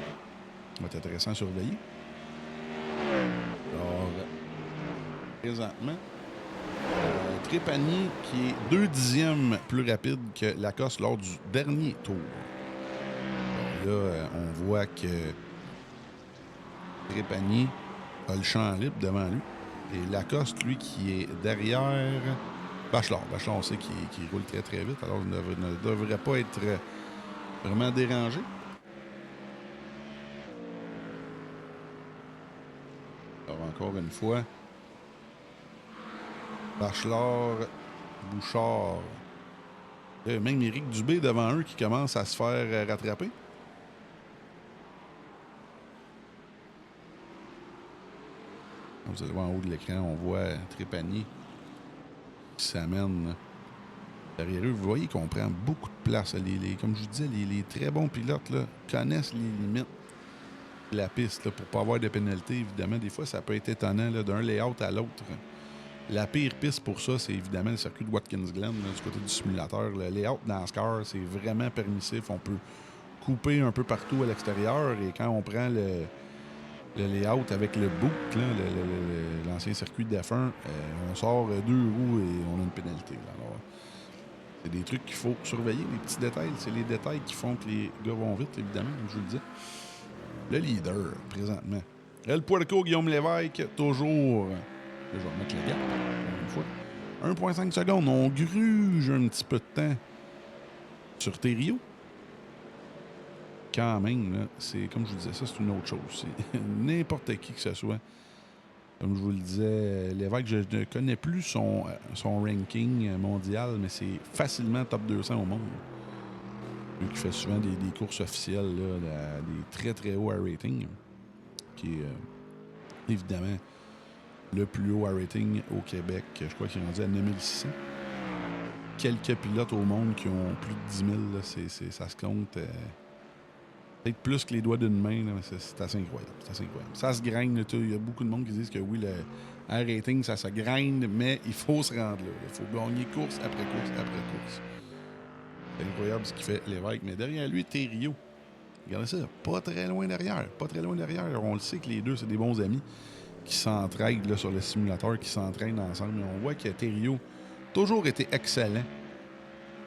Ça va être intéressant à surveiller. Alors, présentement, Trépanier qui est 2 dixièmes plus rapide que Lacoste lors du dernier tour. Alors là, on voit que Trépanier a le champ libre devant lui. Et Lacoste, lui, qui est derrière Bachelard. Bachelard, on sait qu'il roule très, très vite. Alors, il ne devrait pas être vraiment dérangé. Alors, encore une fois, Bachelard, Bouchard. Même Éric Dubé devant eux qui commence à se faire rattraper. Vous allez voir en haut de l'écran, on voit Trépanier qui s'amène derrière eux. Vous voyez qu'on prend beaucoup de place. Comme je vous disais, les très bons pilotes là, connaissent les limites de la piste là, pour ne pas avoir de pénalité. Évidemment, des fois, ça peut être étonnant là, d'un layout à l'autre. La pire piste pour ça, c'est évidemment le circuit de Watkins Glen, là, du côté du simulateur. Le layout NASCAR, c'est vraiment permissif. On peut couper un peu partout à l'extérieur. Et quand on prend le layout avec le boot, l'ancien circuit d'F1, on sort 2 roues et on a une pénalité. Là. Alors, c'est des trucs qu'il faut surveiller, les petits détails. C'est les détails qui font que les gars vont vite, évidemment, comme je vous le dis. Le leader, présentement. El Puerco, Guillaume Lévesque, toujours. Là, je vais remettre le gap, une fois. 1,5 secondes. On gruge un petit peu de temps sur Thériault. Quand même, là, c'est comme je vous disais, ça, c'est une autre chose. C'est n'importe qui que ce soit. Comme je vous le disais, Lévesque, je ne connais plus son ranking mondial, mais c'est facilement top 200 au monde. Lui qui fait souvent des courses officielles, là, des très très hauts rating, qui est évidemment le plus haut rating au Québec. Je crois qu'il est rendu à 9600. Quelques pilotes au monde qui ont plus de 10 000, là, ça se compte peut-être plus que les doigts d'une main, là, mais c'est assez incroyable. C'est assez incroyable. Ça se grind. Il y a beaucoup de monde qui disent que oui, le rating, ça se grind, mais il faut se rendre là. Il faut gagner course après course après course. C'est incroyable ce qu'il fait Lévesque. Mais derrière lui, Thériault. Regardez ça, pas très loin derrière. Pas très loin derrière. On le sait que les deux, c'est des bons amis qui s'entraident là, sur le simulateur, qui s'entraînent ensemble. Mais on voit que Thériault a toujours été excellent.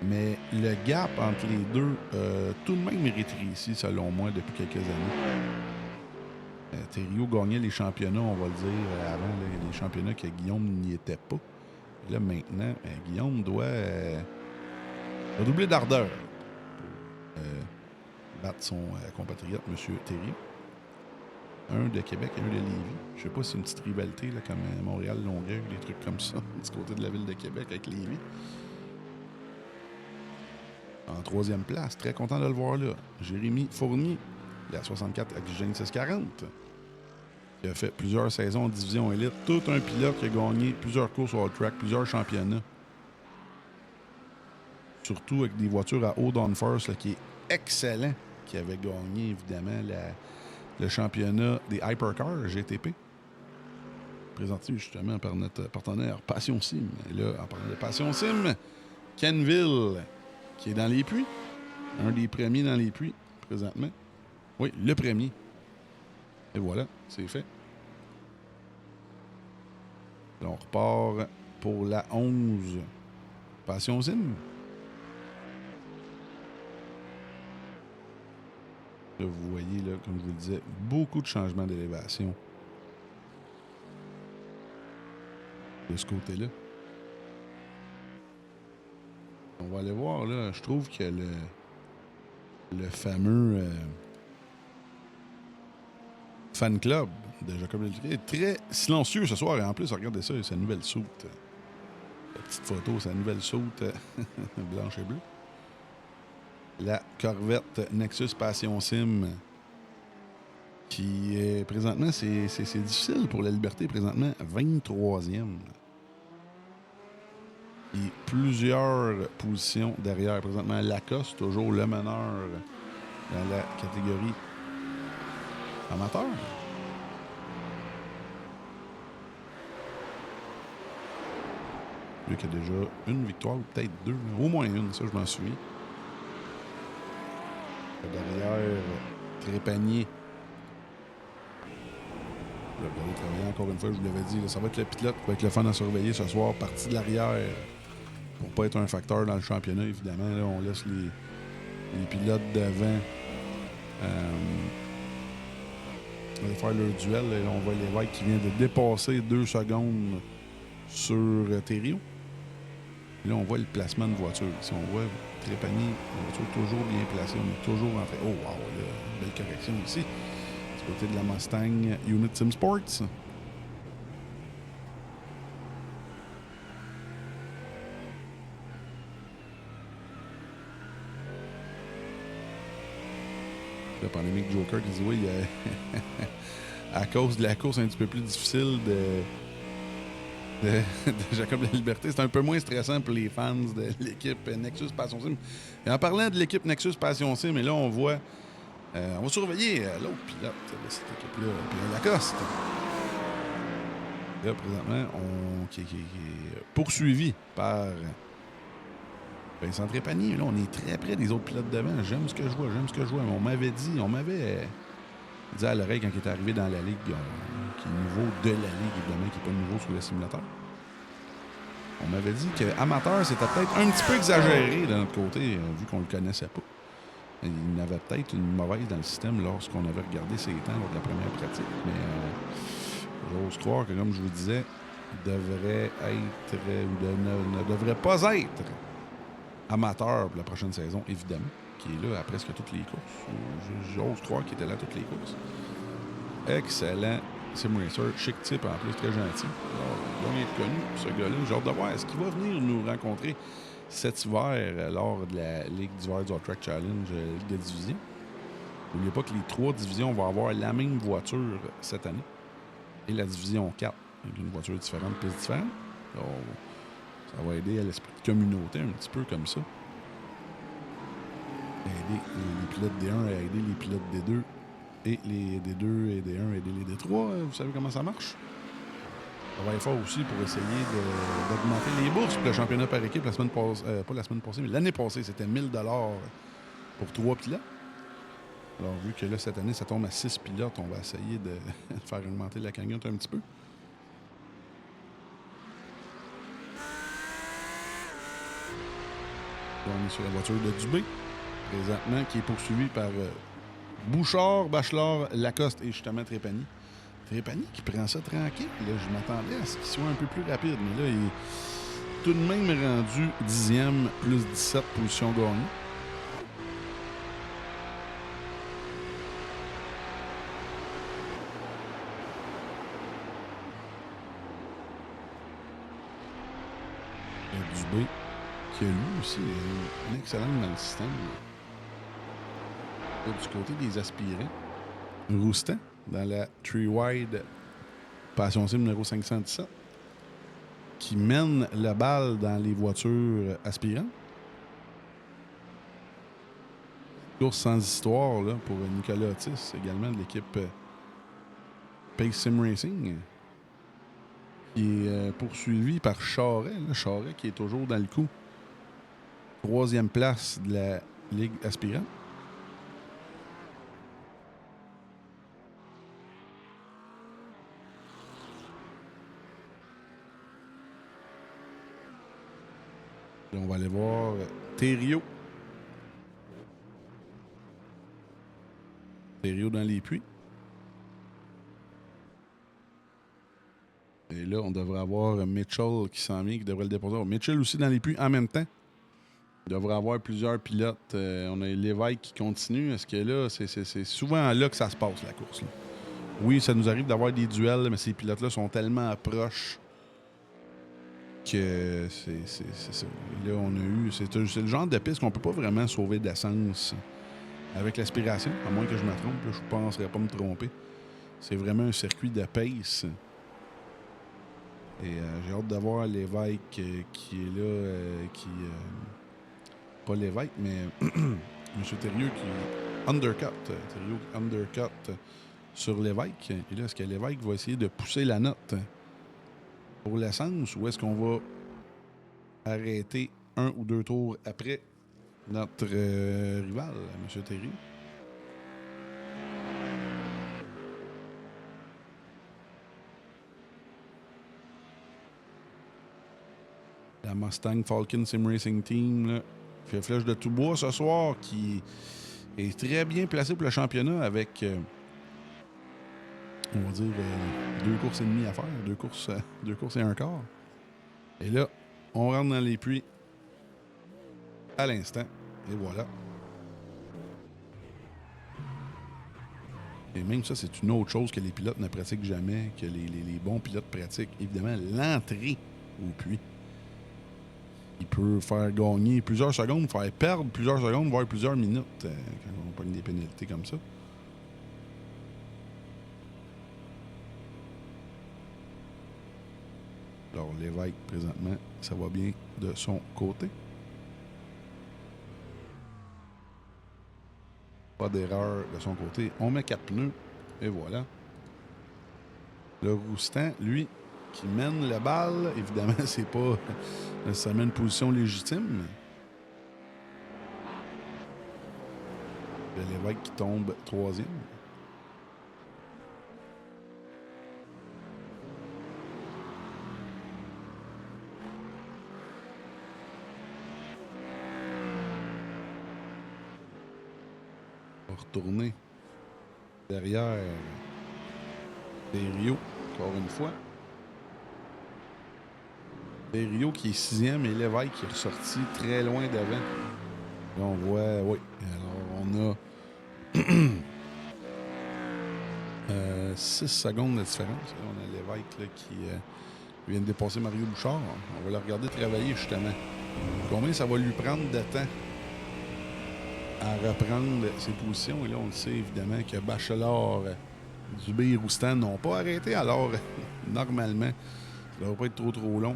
Mais le gap entre les deux, tout de même rétréci, selon moi, depuis quelques années. Thériault gagnait les championnats, on va le dire, avant, là, les championnats que Guillaume n'y était pas. Et là, maintenant, Guillaume doit doubler d'ardeur pour battre son compatriote, M. Thériault. Un de Québec et un de Lévis. Je sais pas si c'est une petite rivalité, là, comme Montréal-Longueuil, des trucs comme ça, du côté de la ville de Québec avec Lévis. En 3e place, très content de le voir là. Jérémy Fournier, la 64 avec Genesys 640, qui a fait plusieurs saisons en division élite. Tout un pilote qui a gagné plusieurs courses au track, plusieurs championnats. Surtout avec des voitures à haut downforce, là, qui est excellent, qui avait gagné évidemment le championnat des Hypercars GTP. Présenté justement par notre partenaire Passion Sim. Et là, en parlant de Passion Sim, Kenville, qui est dans les puits. Un des premiers dans les puits, présentement. Oui, le premier. Et voilà, c'est fait. Là, on repart pour la 11 Passion Sim. Là, vous voyez, là, comme je vous le disais, beaucoup de changements d'élévation de ce côté-là. On va aller voir, là. Je trouve que le fameux fan club de Jacob Lelutier est très silencieux ce soir. Et en plus, regardez ça, sa nouvelle soute. La petite photo, sa nouvelle soute blanche et bleue. La Corvette Nexus Passion Sim qui est présentement, c'est difficile pour la Liberté, présentement 23e. Et plusieurs positions derrière. Présentement, Lacoste, toujours le meneur dans la catégorie amateur. Lui qui a déjà une victoire, ou peut-être deux, au moins une, ça je m'en souviens. Derrière, Trépanier. Là, vous allez travailler encore une fois, je vous l'avais dit, là, ça va être le pilote qui va être le fun à surveiller ce soir, partie de l'arrière, pour pas être un facteur dans le championnat, évidemment. Là, on laisse les pilotes devant aller faire leur duel. Là, on voit Lévesque qui vient de dépasser 2 secondes sur Thériault. Là, on voit le placement de voiture. Si on voit Trépanier, la voiture est toujours bien placée. On est toujours en train. Oh, wow, là, belle correction ici. Du côté de la Mustang Unit Sim Sports. La pandémique Joker qui dit oui, à cause de la course un petit peu plus difficile de Jacob Laliberté, c'est un peu moins stressant pour les fans de l'équipe Nexus Passion Sim. Et en parlant de l'équipe Nexus Passion Sim, et là on voit, on va surveiller l'autre pilote de cette équipe-là, Pierre Lacoste. Là, présentement, qui est poursuivi par Vincent Trépanier. Là, on est très près des autres pilotes devant. J'aime ce que je vois. Mais on m'avait dit à l'oreille quand il est arrivé dans la Ligue, qui est nouveau de la Ligue, évidemment, qui n'est pas nouveau sur le simulateur. On m'avait dit qu'amateur, c'était peut-être un petit peu exagéré de notre côté, vu qu'on ne le connaissait pas. Il y avait peut-être une mauvaise dans le système lorsqu'on avait regardé ses temps lors de la première pratique. Mais j'ose croire que, comme je vous disais, devrait être ou ne devrait pas être amateur pour la prochaine saison, évidemment, qui est là à presque toutes les courses. J'ose croire qu'il était là à toutes les courses. Excellent sim racer, chic type en plus, très gentil. Alors, bien connu, ce gars-là. J'ai hâte de voir, est-ce qu'il va venir nous rencontrer cet hiver lors de la Ligue d'hiver du Hot Track Challenge, Ligue de division. N'oubliez pas que les 3 divisions vont avoir la même voiture cette année. Et la division 4, avec une voiture différente, plus différente. Alors, ça va aider à l'esprit de communauté un petit peu comme ça. Aider les pilotes D1 à aider les pilotes D2 et les D2 et D1 à aider les D3. Vous savez comment ça marche? On va être fort aussi pour essayer d'augmenter les bourses pour le championnat par équipe la semaine passée. Pas la semaine passée, mais l'année passée, c'était 1 000 $ pour 3 pilotes. Alors, vu que là, cette année, ça tombe à 6 pilotes, on va essayer de faire augmenter la cagnotte un petit peu. Là, on est sur la voiture de Dubé, présentement, qui est poursuivie par Bouchard, Bachelard, Lacoste et justement Trépanier. Trépanier qui prend ça tranquille. Là, je m'attendais à ce qu'il soit un peu plus rapide, mais là, il est tout de même rendu 10e, plus 17 positions gagnées. Dubé, qui a lui aussi une excellente dans le système. Là, du côté des aspirants, Roustan, dans la Tree Wide Passion Sim numéro 517, qui mène la balle dans les voitures aspirantes. Course sans histoire là, pour Nicolas Otis, également de l'équipe Pace Sim Racing, qui est poursuivi par Charret. Charret qui est toujours dans le coup. 3e place de la Ligue aspirante. Là, on va aller voir Thériault. Thériault dans les puits. Et là, on devrait avoir Mitchell qui s'en vient, qui devrait le déposer. Mitchell aussi dans les puits en même temps. Il devrait avoir plusieurs pilotes. On a Lévesque qui continue. Est-ce que là, c'est souvent là que ça se passe, la course, là. Oui, ça nous arrive d'avoir des duels, mais ces pilotes-là sont tellement proches que c'est ça. Et là, on a eu... C'est le genre de piste qu'on peut pas vraiment sauver d'essence avec l'aspiration, à moins que je me trompe. Là, je ne penserais pas me tromper. C'est vraiment un circuit de pace. Et j'ai hâte d'avoir Lévesque qui est là, pas Lévesque, mais M. Thériault qui undercut. Thériault undercut sur Lévesque. Et là, est-ce que Lévesque va essayer de pousser la note pour l'essence ou est-ce qu'on va arrêter un ou deux tours après notre rival, M. Thériault? La Mustang Falcon Sim Racing Team, là, fait flèche de tout bois ce soir, qui est très bien placé pour le championnat avec, on va dire, 2 courses et demie à faire, 2 courses et un quart. Et là, on rentre dans les puits à l'instant. Et voilà. Et même ça, c'est une autre chose que les pilotes ne pratiquent jamais, que les bons pilotes pratiquent. Évidemment, l'entrée au puits. Il peut faire gagner plusieurs secondes, faire perdre plusieurs secondes, voire plusieurs minutes quand on pogne des pénalités comme ça. Alors, Lévesque, présentement, ça va bien de son côté. Pas d'erreur de son côté. On met 4 pneus, et voilà. Le Roustan, lui, qui mène la balle, évidemment, c'est pas nécessairement une position légitime. Le Lévesque qui tombe 3e. On va retourner derrière Thériault, encore une fois. Thériault qui est 6e et Lévesque qui est ressorti très loin devant. Là, on voit, oui. Alors, on a 6 secondes de différence. Là, on a Lévesque là, qui vient de dépasser Mario Bouchard. On va le regarder travailler, justement. Combien ça va lui prendre de temps à reprendre ses positions? Et là, on le sait, évidemment, que Bachelard, Dubé et Roustan n'ont pas arrêté. Alors, normalement, ça ne va pas être trop long.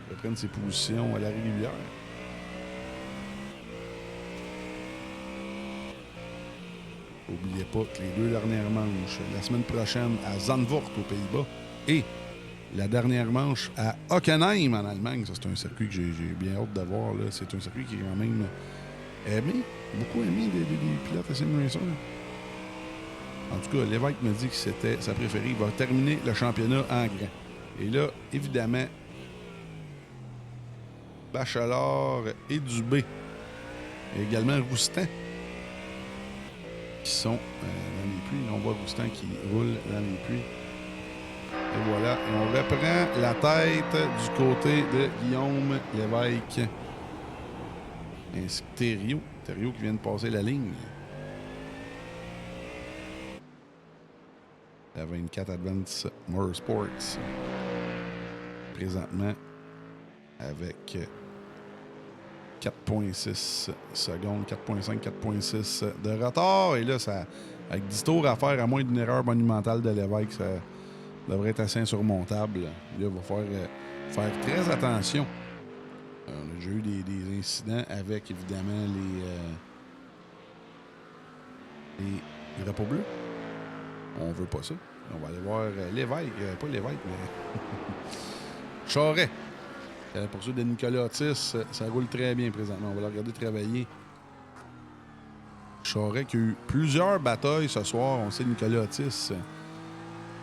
Il va prendre ses positions à la régulière. N'oubliez pas que les 2 dernières manches, la semaine prochaine à Zandvoort aux Pays-Bas et la dernière manche à Hockenheim en Allemagne. Ça, c'est un circuit que j'ai bien hâte d'avoir. C'est un circuit qui est quand même aimé, beaucoup aimé des pilotes à Sim Racer. En tout cas, Lévesque m'a dit que c'était sa préférée. Il va terminer le championnat en grand. Et là, évidemment, Bachelard et Dubé, et également Roustan, qui sont dans les puits. On voit Roustan qui roule dans les puits. Et voilà. Et on reprend la tête du côté de Guillaume Lévesque. Ainsi que Thériault. Thériault qui vient de passer la ligne. La 24 Advance Motorsports. Présentement, avec 4.6 secondes, 4.5, 4.6 de retard. Et là, ça, avec 10 tours à faire, à moins d'une erreur monumentale de Lévesque, ça devrait être assez insurmontable. Là, il va faire très attention. On a déjà eu des incidents avec, évidemment, les drapeaux bleus. On veut pas ça. On va aller voir Lévesque, pas Lévesque, mais Charret. La poursuite de Nicolas Otis, ça roule très bien présentement. On va le regarder travailler. Charret qui a eu plusieurs batailles ce soir. On sait Nicolas Otis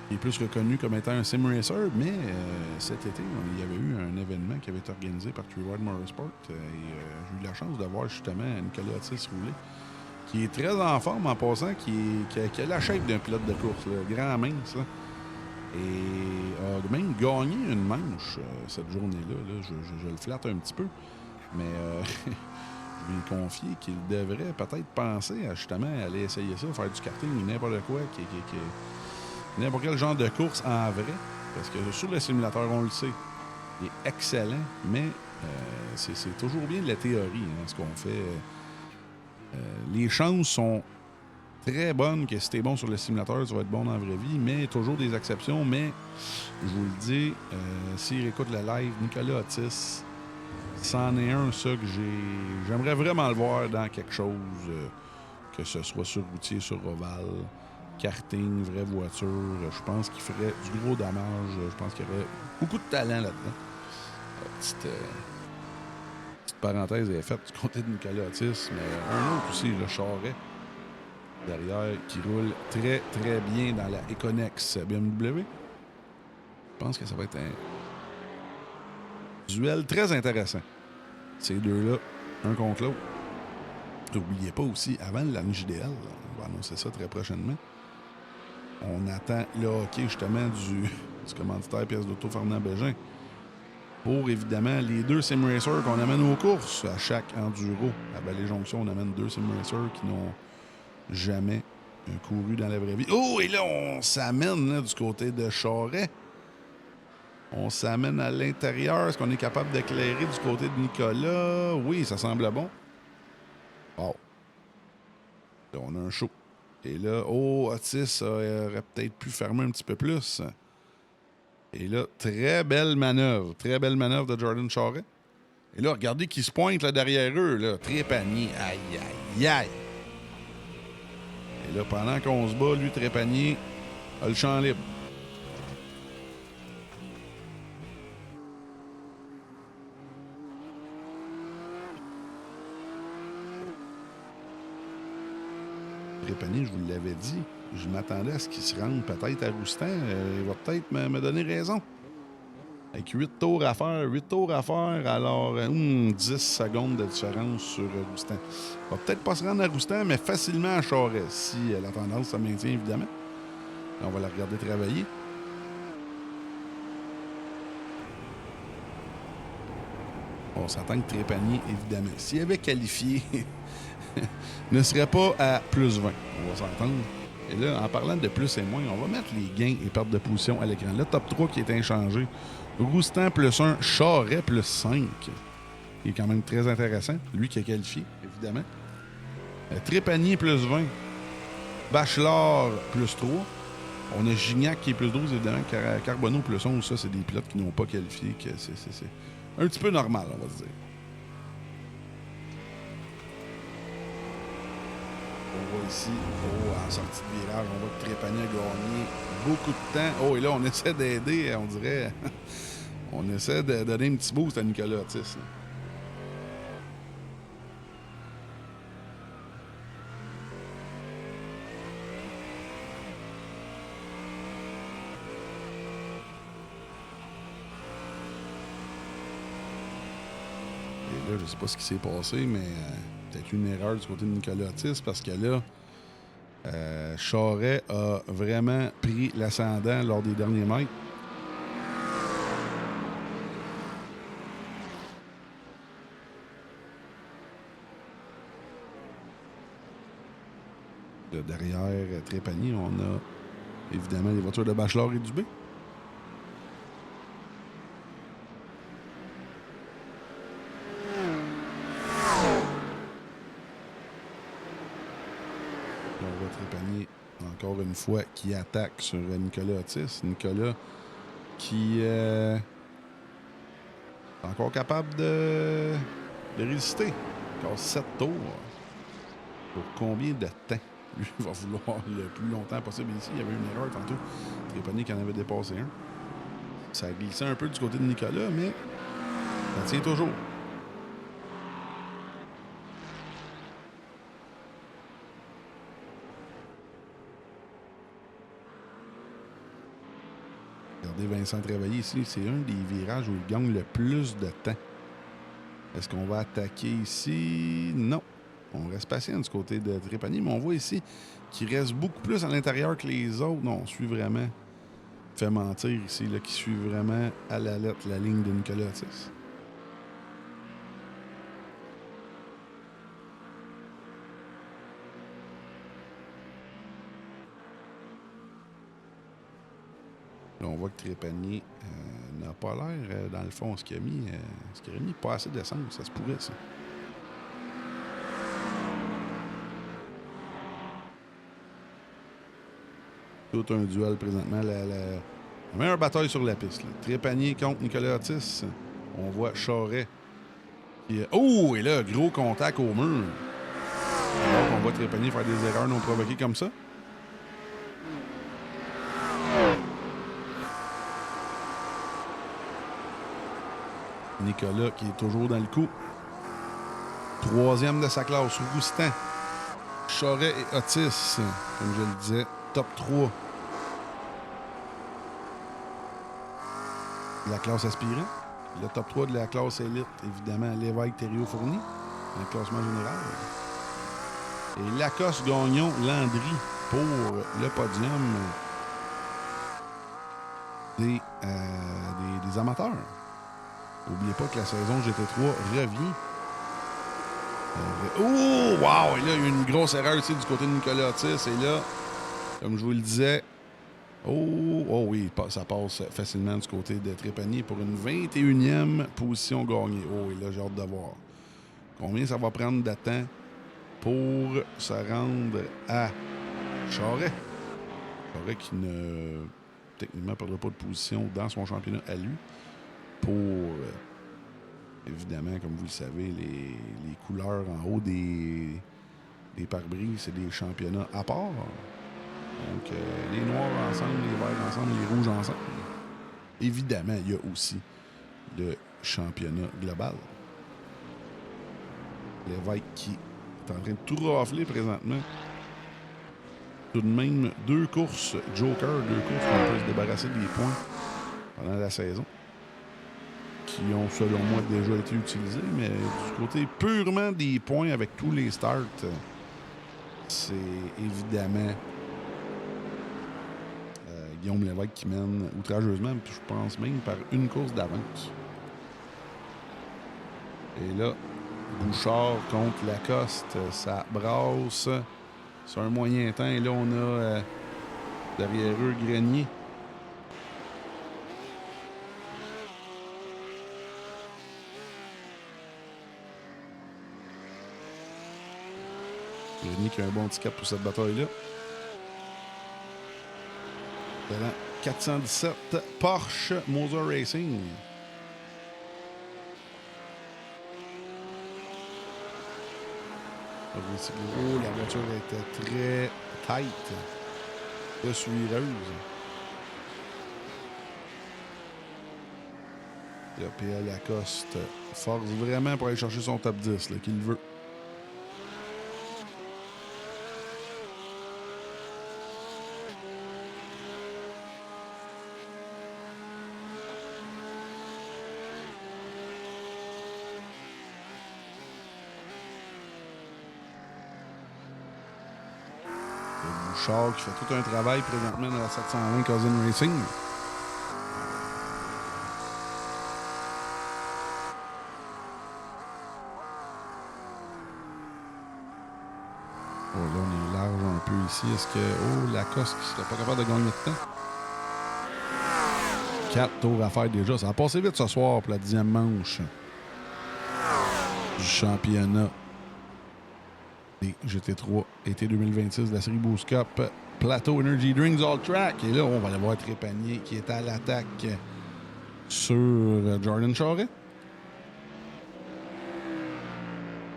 qui est plus reconnu comme étant un sim racer, mais cet été, il y avait eu un événement qui avait été organisé par Treewide Motorsport et j'ai eu la chance de voir justement Nicolas Otis rouler, qui est très en forme en passant, qui a la shape d'un pilote de course, là, grand mince, là, et a même gagné une manche cette journée-là. Là. Je le flatte un petit peu, mais je lui ai confié qu'il devrait peut-être penser à justement aller essayer ça, faire du karting ou n'importe quoi, n'importe quel genre de course en vrai, parce que sur le simulateur, on le sait, il est excellent, mais c'est toujours bien de la théorie, hein, ce qu'on fait. Les chances sont très bonnes que si t'es bon sur le simulateur, tu vas être bon dans la vraie vie, mais toujours des exceptions. Mais je vous le dis, s'il écoute le live, Nicolas Otis, c'en est un, ça, que j'aimerais vraiment le voir dans quelque chose, que ce soit sur routier, sur ovale, karting, vraie voiture. Je pense qu'il ferait du gros dommage. Je pense qu'il y aurait beaucoup de talent là-dedans. Petite parenthèse est faite du côté de Nicolas Otis, mais un autre aussi, le Charret, derrière, qui roule très, très bien dans la Econex BMW. Je pense que ça va être un duel très intéressant. Ces deux-là, un contre l'autre. N'oubliez pas aussi, avant l'année JDL, on va annoncer ça très prochainement, on attend le hockey justement du commanditaire pièce d'auto Fernand Bégin pour évidemment les deux sim racers qu'on amène aux courses à chaque enduro. À Vallée-Jonction, on amène deux sim racers qui n'ont jamais couru dans la vraie vie. Oh, et là, on s'amène là, du côté de Charret. On s'amène à l'intérieur. Est-ce qu'on est capable d'éclairer du côté de Nicolas? Oui, ça semble bon. Wow. Là, on a un show. Et là, Otis aurait peut-être pu fermer un petit peu plus. Et là, très belle manœuvre. Très belle manœuvre de Jordan Charret. Et là, regardez qui se pointe là, derrière eux. Là. Trépanier. Aïe, aïe, aïe. Et là, pendant qu'on se bat, lui, Trépanier a le champ libre. Trépanier, je vous l'avais dit, je m'attendais à ce qu'il se rende peut-être à Roustan. Il va peut-être me donner raison. Avec 8 tours à faire, alors 10 secondes de différence sur Roustan. Il va peut-être pas se rendre à Roustan, mais facilement à Charret, si la tendance se maintient, évidemment. Là, on va la regarder travailler. On s'attend que Trépanier, évidemment, s'il avait qualifié, ne serait pas à plus 20. On va s'entendre. Et là, en parlant de plus et moins, on va mettre les gains et pertes de position à l'écran. Le top 3 qui est inchangé. Roustan plus 1, Charret plus 5. Il est quand même très intéressant. Lui qui a qualifié, évidemment. Trépanier plus 20. Bachelard plus 3. On a Gignac qui est plus 12, évidemment. Carbonneau plus 11. Ça, c'est des pilotes qui n'ont pas qualifié. C'est un petit peu normal, on va se dire. On voit ici, en sortie de virage, on voit que Trépanier a gagné beaucoup de temps. Oh, et là, on essaie d'aider, on dirait. On essaie de donner un petit boost à Nicolas Otis. Là. Et là, je sais pas ce qui s'est passé, mais peut-être une erreur du côté de Nicolas Otis, parce que là, Charret a vraiment pris l'ascendant lors des derniers mètres. Là, derrière Trépanier, on a évidemment les voitures de Bachelard et Dubé. On voit Trépanier, encore une fois, qui attaque sur Nicolas Otis. Nicolas qui est encore capable de résister. Encore 7 tours. Pour combien de temps? Lui, il va vouloir le plus longtemps possible ici. Il y avait une erreur tantôt. Trépanier qui en avait dépassé un. Ça a glissé un peu du côté de Nicolas, mais ça tient toujours. Regardez Vincent travailler ici. C'est un des virages où il gagne le plus de temps. Est-ce qu'on va attaquer ici? Non. On reste patient du côté de Trépanier, mais on voit ici qu'il reste beaucoup plus à l'intérieur que les autres. Non, on suit vraiment. Fait mentir ici, là, qui suit vraiment à la lettre la ligne de Nicolas Otis. Là, on voit que Trépanier n'a pas l'air, dans le fond, ce qu'il a mis pas assez d'essence. Ça se pourrait, ça. Tout un duel présentement. La meilleure bataille sur la piste. Là. Trépanier contre Nicolas Otis. On voit Charret. Oh! Et là, gros contact au mur. Alors qu'on voit Trépanier faire des erreurs non provoquées comme ça. Nicolas qui est toujours dans le coup. Troisième de sa classe. Roustan. Charret et Otis. Comme je le disais. Top 3. La classe aspirant. Le top 3 de la classe élite, évidemment, Lévesque, Thériault, Fournier, dans le classement général. Et Lacoste, Gagnon, Landry pour le podium des amateurs. N'oubliez pas que la saison GT3 revient. Oh, wow! Et là, il y a eu une grosse erreur ici du côté de Nicolas Otis. Et là, comme je vous le disais, oh oui, ça passe facilement du côté de Trépanier pour une 21e position gagnée. Oh, et là, j'ai hâte de voir combien ça va prendre de temps pour se rendre à Charret. Charret qui ne, techniquement, perdra pas de position dans son championnat à lui pour, évidemment, comme vous le savez, les couleurs en haut des pare-brises, c'est des championnats à part. Donc, les noirs ensemble, les verts ensemble, les rouges ensemble. Évidemment, il y a aussi le championnat global. Lévesque qui est en train de tout rafler présentement. Tout de même, 2 courses Joker, 2 courses qu'on peut se débarrasser des points pendant la saison, qui ont, selon moi, déjà été utilisés. Mais du côté purement des points avec tous les starts, c'est évidemment Guillaume Lévesque qui mène outrageusement, puis je pense même par une course d'avance. Et là, Bouchard contre Lacoste, ça brasse sur un moyen temps. Et là, on a derrière eux Grenier. Grenier qui a un bon handicap pour cette bataille-là. 417 Porsche Moser Racing. Oh, la voiture était très tight, très suiveuse. Le PL Lacoste force vraiment pour aller chercher son top 10, qu'il veut. Bouchard qui fait tout un travail présentement dans la 720 Cousin Racing. Oh, là, on est large un peu ici. Est-ce que... Oh, Lacoste qui serait pas capable de gagner de temps. 4 tours à faire déjà. Ça a passé vite ce soir pour la 10e manche du championnat des GT3 été 2026 de la série Boost Cup Plateau Energy Drinks All Track. Et là, on va aller voir Trépanier qui est à l'attaque sur Jordan Charret.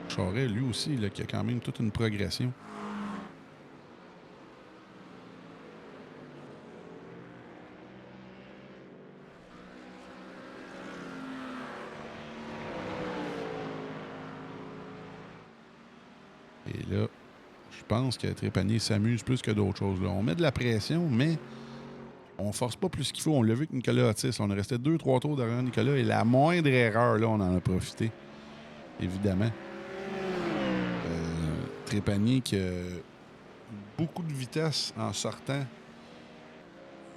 Charret, lui aussi, là, qui a quand même toute une progression. Et là, je pense que Trépanier s'amuse plus que d'autres choses. Là. On met de la pression, mais On force pas plus qu'il faut. On l'a vu avec Nicolas Otis. On est resté 2-3 tours derrière Nicolas et la moindre erreur, là, on en a profité. Évidemment. Trépanier qui a beaucoup de vitesse en sortant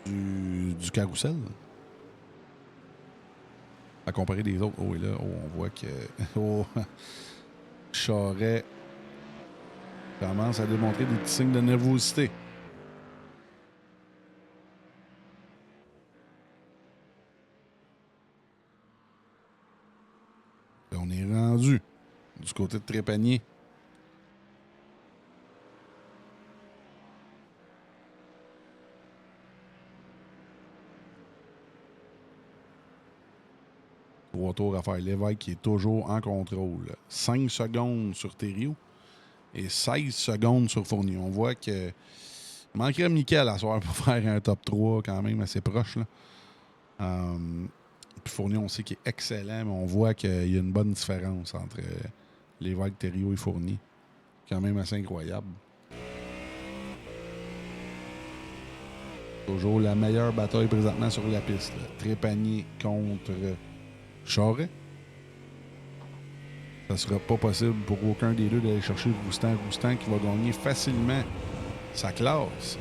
du carrousel. À comparer des autres. Oh, et là, on voit que Charret commence à démontrer des petits signes de nervosité. Là, on est rendu du côté de Trépanier. Trois tours à faire. Lévesque qui est toujours en contrôle. 5 secondes sur Thériault et 16 secondes sur Fournier. On voit que manquerait Michael à soir pour faire un top 3 quand même assez proche. Là. Puis Fournier, on sait qu'il est excellent, mais on voit qu'il y a une bonne différence entre Lévesque, Thériault et Fournier. Quand même assez incroyable. Toujours la meilleure bataille présentement sur la piste. Là. Trépanier contre Charret. Ça ne sera pas possible pour aucun des deux d'aller chercher Roustan. Roustan qui va gagner facilement sa classe.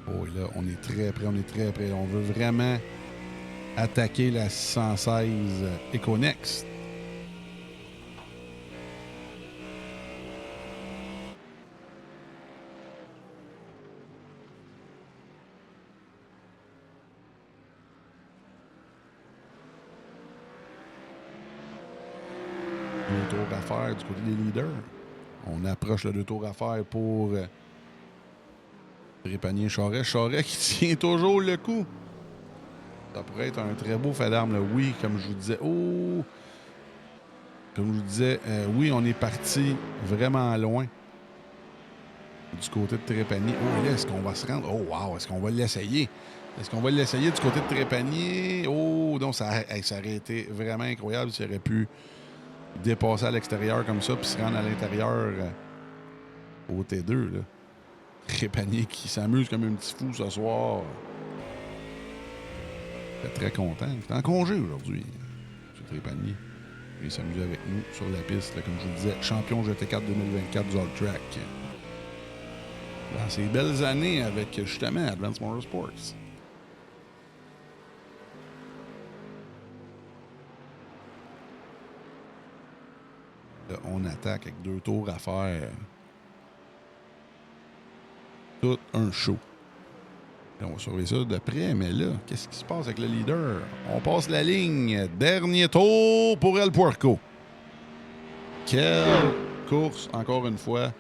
Oh, et là, on est très près, on est très près. On veut vraiment attaquer la 616 Econex. Deux tours à faire du côté des leaders. On approche le 2 tours à faire pour Trépanier Charret. Charret qui tient toujours le coup. Ça pourrait être un très beau fait d'armes. Oui, comme je vous disais. Oh! Comme je vous disais, oui, on est parti vraiment loin du côté de Trépanier. Oh, là, est-ce qu'on va se rendre? Oh, wow! Est-ce qu'on va l'essayer? Est-ce qu'on va l'essayer du côté de Trépanier? Oh, donc ça aurait été vraiment incroyable s'il aurait pu dépasser à l'extérieur comme ça puis se rendre à l'intérieur au T2. Là. Trépanier qui s'amuse comme un petit fou ce soir. Il est très content. Il est en congé aujourd'hui, M. Trépanier. Il s'amuse avec nous sur la piste, là, comme je vous disais, champion GT4 2024 du All Track. Dans ces belles années avec justement Advanced Motorsports. Là, on attaque avec 2 tours à faire. Tout un show. Là, on va surveiller ça de près, mais là, qu'est-ce qui se passe avec le leader? On passe la ligne. Dernier tour pour El Puerco. Quelle course, encore une fois.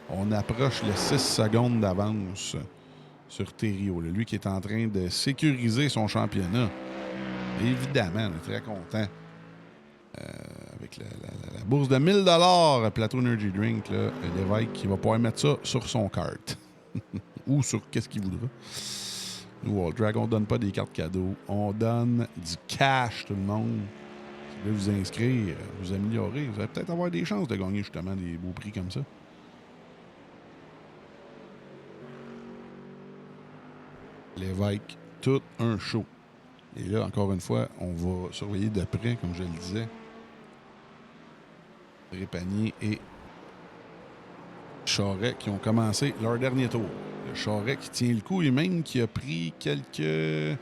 On approche les 6 secondes d'avance sur Thériault. Lui qui est en train de sécuriser son championnat. Évidemment, on est très content. Avec la bourse de 1000 $, Plateau Energy Drink, là, Lévesque qui va pouvoir mettre ça sur son carte. Ou sur qu'est-ce qu'il voudra. Nous, All Drag, on ne donne pas des cartes cadeaux. On donne du cash, tout le monde. Si vous voulez vous inscrire, vous améliorer, vous allez peut-être avoir des chances de gagner justement des beaux prix comme ça. Lévesque, tout un show. Et là, encore une fois, on va surveiller de près, comme je le disais. Trépanier et Charret qui ont commencé leur dernier tour. Le Charret qui tient le coup et même qui a pris quelques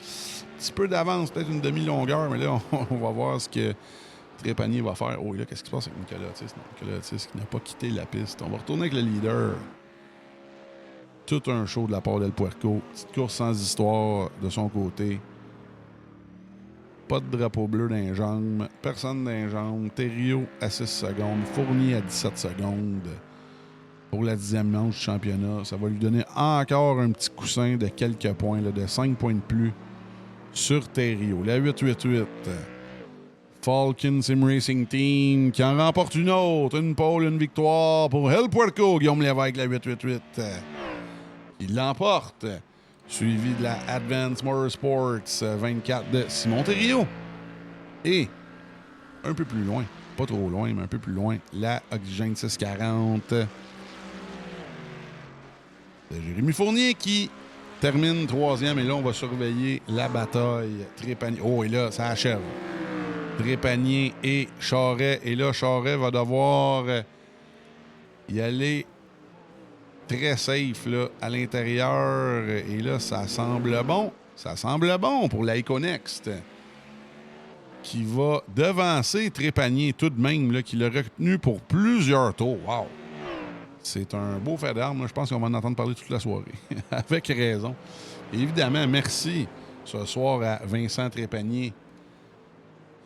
petit peu d'avance, peut-être une demi-longueur, mais là, on va voir ce que Trépanier va faire. Oh, là, qu'est-ce qui se passe avec Nicolas Otis? Nicolas Otis qui n'a pas quitté la piste. On va retourner avec le leader. Tout un show de la part d'El Puerco. Petite course sans histoire de son côté. Pas de drapeau bleu dans les jambes. Personne dans les jambes. Thériault à 6 secondes. Fournier à 17 secondes. Pour la 10e manche du championnat. Ça va lui donner encore un petit coussin de quelques points, là, de 5 points de plus sur Thériault. La 888. Falcon Sim Racing Team qui en remporte une autre. Une pole, une victoire pour El Puerco. Guillaume Lévesque, la 888. Il l'emporte. Suivi de la Advanced Motorsports 24 de Simon Thériault. Et un peu plus loin. Pas trop loin, mais un peu plus loin. La Oxygène 640. Jérémy Fournier qui termine 3e. Et là, on va surveiller la bataille. Trépanier. Oh, et là, ça achève. Trépanier et Charret. Et là, Charret va devoir y aller très safe là, à l'intérieur. Et là, ça semble bon. Ça semble bon pour la EcoNext, qui va devancer Trépanier tout de même, là, qui l'a retenu pour plusieurs tours. Wow! C'est un beau fait d'armes. Je pense qu'on va en entendre parler toute la soirée. Avec raison. Et évidemment, merci ce soir à Vincent Trépanier,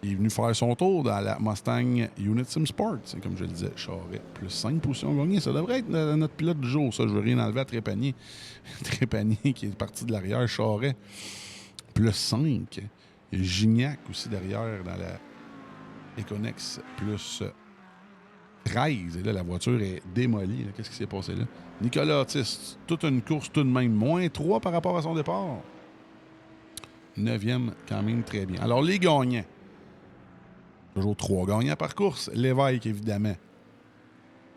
qui est venu faire son tour dans la Mustang Unit Sim Sport. C'est comme je le disais, Charret, plus 5 positions gagnées. Ça devrait être notre pilote du jour, ça. Je veux rien enlever à Trépanier. Trépanier qui est parti de l'arrière, Charret, plus 5. Gignac aussi derrière dans la Econex, plus 13. Et là, la voiture est démolie. Qu'est-ce qui s'est passé là? Nicolas Autiste, toute une course tout de même. Moins 3 par rapport à son départ. 9e, quand même très bien. Alors, les gagnants. Toujours 3 gagnants par course. Lévesque, évidemment,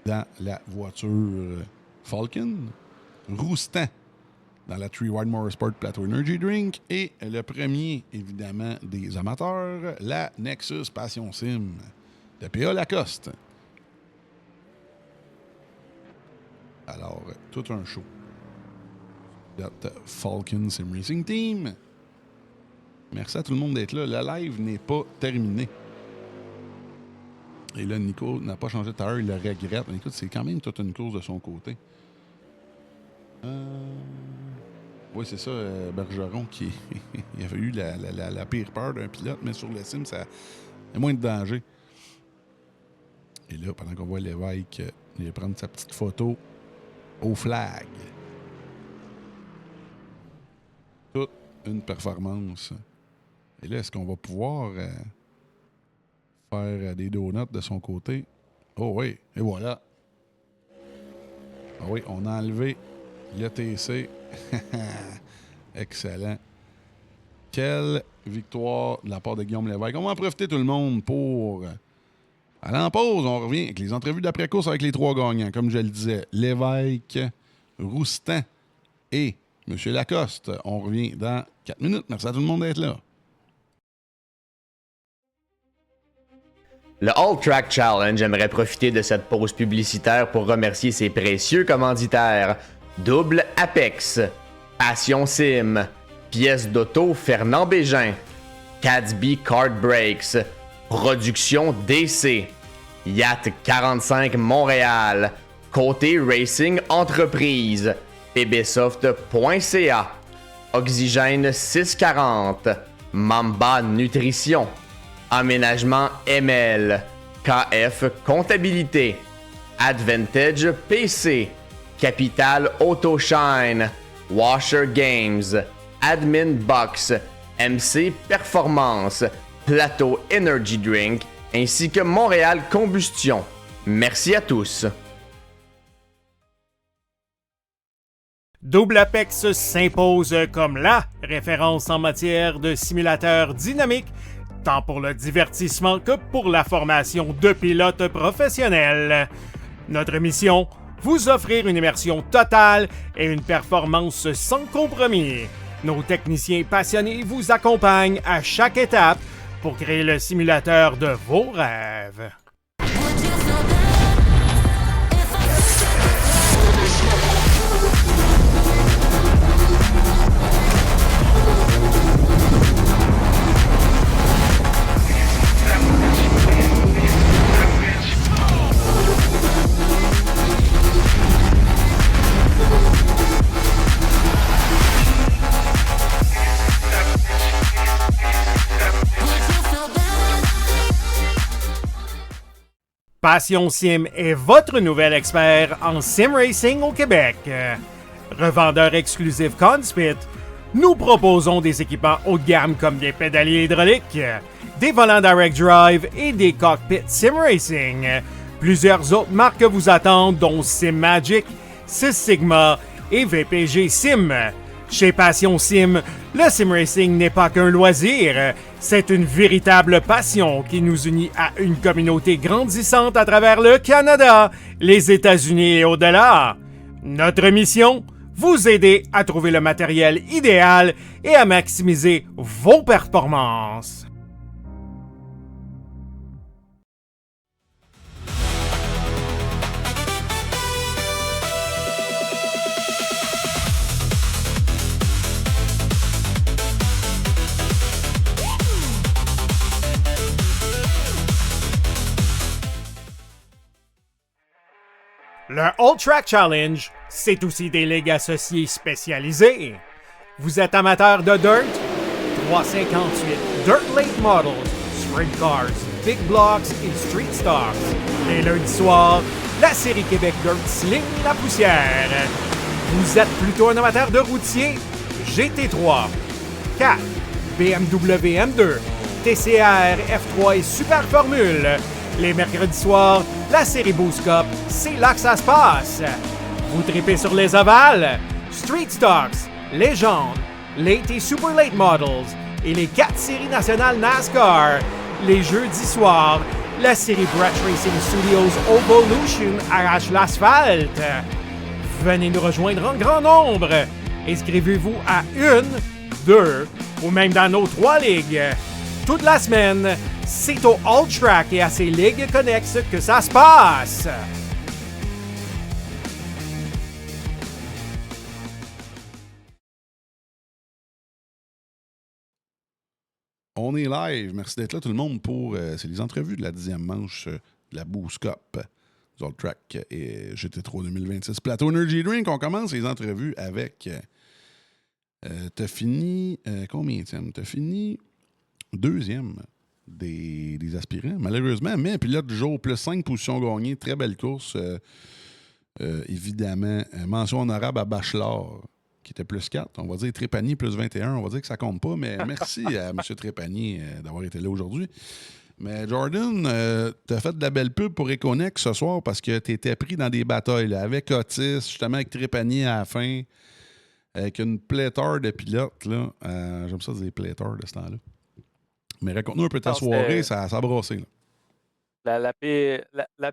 dans la voiture Falcon. Roustan dans la 3-Wide Motorsport Plateau Energy Drink. Et le premier, évidemment, des amateurs, la Nexus Passion Sim de P.A. Lacoste. Alors, tout un show. Notre Falcon Sim Racing Team. Merci à tout le monde d'être là. Le live n'est pas terminé. Et là, Nico n'a pas changé de tailleur, il le regrette. Mais écoute, c'est quand même toute une course de son côté. Oui, c'est ça, Bergeron qui il avait eu la pire peur d'un pilote, mais sur le sim, ça a moins de danger. Et là, pendant qu'on voit Lévesque, il va prendre sa petite photo au flag. Toute une performance. Et là, est-ce qu'on va pouvoir faire des donuts de son côté? Oh oui, et voilà. Ah oui, on a enlevé le TC. Excellent. Quelle victoire de la part de Guillaume Lévesque. On va en profiter tout le monde pour aller en pause. On revient avec les entrevues d'après-course avec les 3 gagnants. Comme je le disais, Lévesque, Roustan et M. Lacoste. On revient dans 4 minutes. Merci à tout le monde d'être là. Le All Track Challenge aimerait profiter de cette pause publicitaire pour remercier ses précieux commanditaires. Double Apex, Passion Sim, Pièces d'auto Fernand Bégin, Cadsby Kart Brakes, Production DC, Yacht 45 Montréal, Côté Racing Entreprise, pbsoft.ca, Oxygène 640, Mamba Nutrition, Aménagement ML, KF Comptabilité, Advantage PC, Capital Autoshine, Washer Games, Admin Box, MC Performance, Plateau Energy Drink, ainsi que Montréal Combustion. Merci à tous. Double Apex s'impose comme la référence en matière de simulateurs dynamiques, tant pour le divertissement que pour la formation de pilotes professionnels. Notre mission, vous offrir une immersion totale et une performance sans compromis. Nos techniciens passionnés vous accompagnent à chaque étape pour créer le simulateur de vos rêves. Passion Sim est votre nouvel expert en sim racing au Québec. Revendeur exclusif Conspit, nous proposons des équipements haut de gamme comme des pédaliers hydrauliques, des volants direct drive et des cockpits sim racing. Plusieurs autres marques vous attendent, dont Sim Magic, Six Sigma et VPG Sim. Chez Passion Sim, le sim racing n'est pas qu'un loisir, C'est une véritable passion qui nous unit à une communauté grandissante à travers le Canada, les États-Unis et au-delà. Notre mission? Vous aider à trouver le matériel idéal et à maximiser vos performances. Le All Track Challenge, c'est aussi des ligues associées spécialisées. Vous êtes amateur de dirt? 358 Dirt Late Models, Sprint Cars, Big Blocks et Street Stocks. Les lundis soirs, la série Québec Dirt sling la poussière. Vous êtes plutôt un amateur de routier? GT3, 4, BMW M2, TCR, F3 et Super Formule. Les mercredis soirs, la série Boost Cup, c'est là que ça se passe. Vous tripez sur les ovales, Street Stocks, Légende, Late et Super Late Models et les 4 séries nationales NASCAR. Les jeudis soirs, la série Brett Racing Studios Evolution arrache l'asphalte. Venez nous rejoindre en grand nombre. Inscrivez-vous à 1, 2 ou même dans nos 3 ligues. Toute la semaine, c'est au All Track et à ses ligues connexes que ça se passe. On est live. Merci d'être là, tout le monde, pour c'est les entrevues de la 10e manche de la Boost Cup du All Track et GT3 2026. Plateau Energy Drink, on commence les entrevues avec... t'as fini... combienième? T'as fini deuxième des aspirants, malheureusement, mais pilote du jour, plus 5 positions gagnées, très belle course. Évidemment, mention honorable à Bachelor, qui était plus 4. On va dire Trépanier plus 21. On va dire que ça compte pas, mais merci à M. Trépanier d'avoir été là aujourd'hui. Mais Jordan, t'as fait de la belle pub pour Econex ce soir parce que t'étais pris dans des batailles là, avec Otis, justement avec Trépanier à la fin, avec une pléthore de pilotes. Là. J'aime ça dire pléthore de ce temps-là. Mais raconte-nous un peu ta soirée, ça a brassé. Là. La paix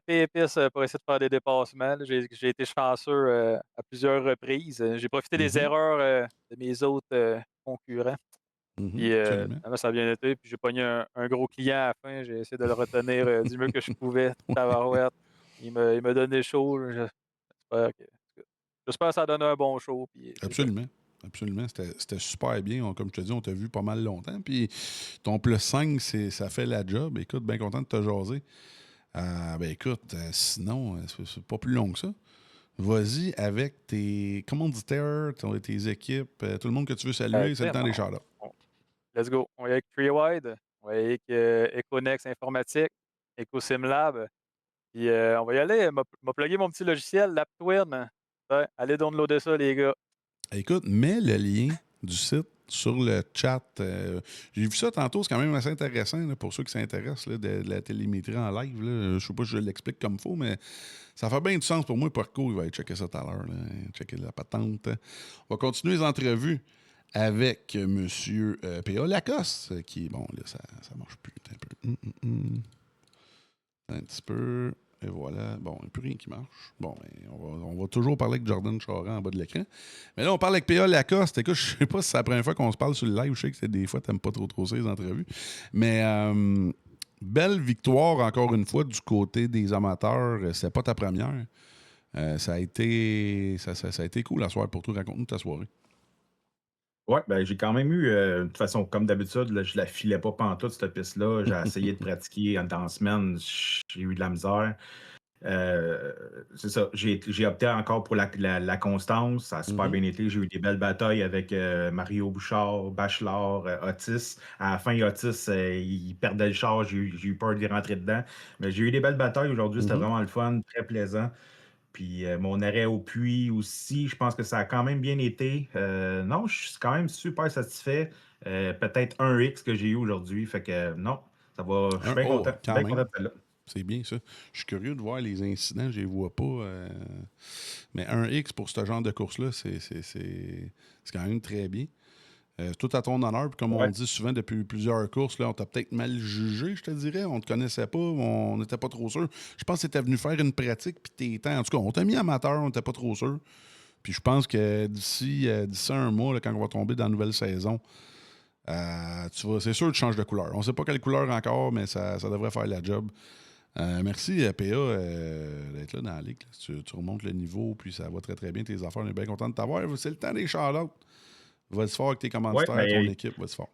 épice pour essayer de faire des dépassements. J'ai été chanceux à plusieurs reprises. J'ai profité des erreurs de mes autres concurrents. Puis ça a bien été. Puis j'ai pogné un gros client à la fin. J'ai essayé de le retenir du mieux que je pouvais. Tabarouette. Il m'a donné chaud. J'espère que ça a donné un bon show. Puis, absolument. Absolument. C'était super bien. Comme je te dis, on t'a vu pas mal longtemps. Puis ton plus 5, ça fait la job. Écoute, bien content de te jaser. Écoute, sinon, c'est pas plus long que ça. Vas-y avec tes commanditaires, tes équipes, tout le monde que tu veux saluer. C'est le temps des shout-outs. Let's go. On va y aller avec Freewide. On va y aller avec Econex Informatique, EcoSimLab. Puis on va y aller. M'a plugué mon petit logiciel, LapTwin. Ouais, allez downloader ça, les gars. Écoute, mets le lien du site sur le chat. J'ai vu ça tantôt, c'est quand même assez intéressant là, pour ceux qui s'intéressent là, de la télémétrie en live. Là. Je sais pas si je l'explique comme il faut, mais ça fait bien du sens pour moi. Parcours, il va aller checker ça tout à l'heure, là, checker la patente. On va continuer les entrevues avec M. P.A. Lacoste, qui, bon, là, ça marche plus. Un peu. Un petit peu. Et voilà. Bon, il n'y a plus rien qui marche. Bon, on va toujours parler avec Jordan Charan en bas de l'écran. Mais là, on parle avec P.A. Lacoste. Écoute, je ne sais pas si c'est la première fois qu'on se parle sur le live. Je sais que des fois, tu n'aimes pas trop ça, les entrevues. Mais belle victoire, encore une fois, du côté des amateurs. C'était pas ta première. Ça a été cool la soirée pour toi. Raconte-nous ta soirée. Oui, ben j'ai quand même eu, de toute façon, comme d'habitude, là, je la filais pas pantoute, cette piste-là. J'ai essayé de pratiquer en semaine, j'ai eu de la misère. C'est ça, j'ai opté encore pour la constance, ça a super bien été. J'ai eu des belles batailles avec Mario Bouchard, Bachelor, Otis. À la fin, Otis, il perdait le char, j'ai eu peur d'y rentrer dedans. Mais j'ai eu des belles batailles aujourd'hui, c'était vraiment le fun, très plaisant. Puis mon arrêt au puits aussi, je pense que ça a quand même bien été. Non, je suis quand même super satisfait. Peut-être un X que j'ai eu aujourd'hui. Fait que non, ça va. Je suis bien content. Bien content de là. C'est bien ça. Je suis curieux de voir les incidents, je les vois pas. Mais un X pour ce genre de course-là, c'est quand même très bien. Tout à ton honneur. Puis comme on Ouais. dit souvent depuis plusieurs courses, là, on t'a peut-être mal jugé, je te dirais. On te connaissait pas, on n'était pas trop sûr. Je pense que tu étais venu faire une pratique, puis tes temps. En tout cas, on t'a mis amateur, on n'était pas trop sûr. Puis je pense que d'ici un mois, là, quand on va tomber dans la nouvelle saison, c'est sûr que tu changes de couleur. On ne sait pas quelle couleur encore, mais ça devrait faire la job. Merci, PA, d'être là dans la ligue. Tu remontes le niveau, puis ça va très, très bien. Tes affaires, on est bien content de t'avoir. C'est le temps des shout-outs. Vas-y fort avec tes Ouais, commanditaires, ton ben, équipe, vas-y fort.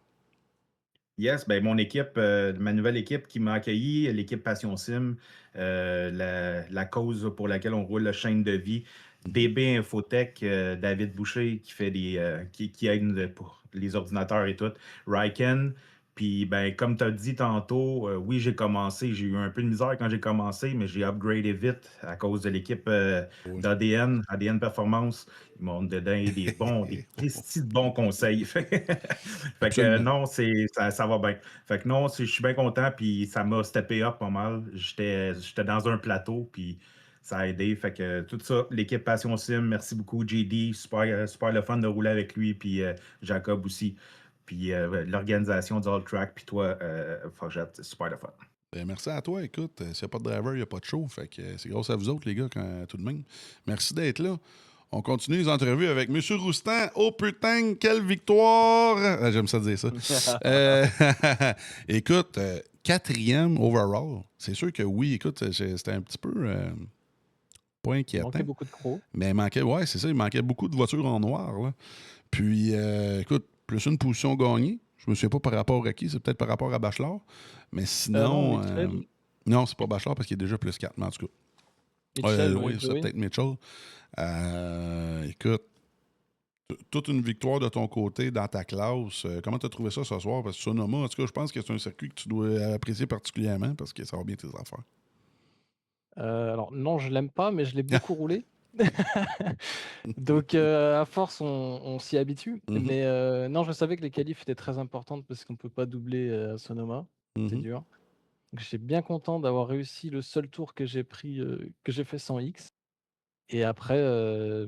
yes, ben mon équipe, ma nouvelle équipe qui m'a accueilli, l'équipe Passion Sim, la cause pour laquelle on roule la chaîne de vie, BB Infotech, David Boucher qui fait qui aide pour les ordinateurs et tout, Ryken. Puis ben comme tu as dit tantôt, oui, j'ai eu un peu de misère quand j'ai commencé, mais j'ai upgradé vite à cause de l'équipe Oui. d'ADN, ADN Performance. Ils m'ont donné des Christy de bons conseils. Fait que Absolument. non, ça va bien. Fait que non, je suis bien content, puis ça m'a steppé up pas mal. J'étais dans un plateau, puis ça a aidé. Fait que tout ça, l'équipe Passion Sim, merci beaucoup, JD. Super le fun de rouler avec lui, puis Jacob aussi. Puis l'organisation du All Track, puis toi, Fajette, c'est super le fun. Ben, merci à toi. Écoute, s'il n'y a pas de driver, il n'y a pas de show. Fait que c'est grâce à vous autres, les gars, tout de même. Merci d'être là. On continue les entrevues avec M. Roustan. Oh putain, quelle victoire! J'aime ça dire ça. Écoute, 4e overall. C'est sûr que oui, écoute, c'était un petit peu pas Il inquiétant. manquait beaucoup de crocs. Mais c'est ça, il manquait beaucoup de voitures en noir. Là. Puis, écoute, plus une position gagnée. Je me souviens pas par rapport à qui, c'est peut-être par rapport à Bachelor. Mais sinon. Non, Mitchell. Non, c'est pas Bachelor parce qu'il est déjà plus 4, mais en tout cas. Mitchell, Oui, c'est Joey. peut-être Mitchell. Écoute, toute une victoire de ton côté dans ta classe. Comment tu as trouvé ça ce soir? Parce que Sonoma, en tout cas, je pense que c'est un circuit que tu dois apprécier particulièrement parce que ça va bien tes affaires. Alors non, je l'aime pas, mais je l'ai beaucoup roulé. Donc à force, on s'y habitue. Mhm. Mais non, je savais que les qualifs étaient très importantes parce qu'on peut pas doubler Sonoma. C'est Mhm. dur. Donc j'étais bien content d'avoir réussi le seul tour que j'ai fait sans X. Et après,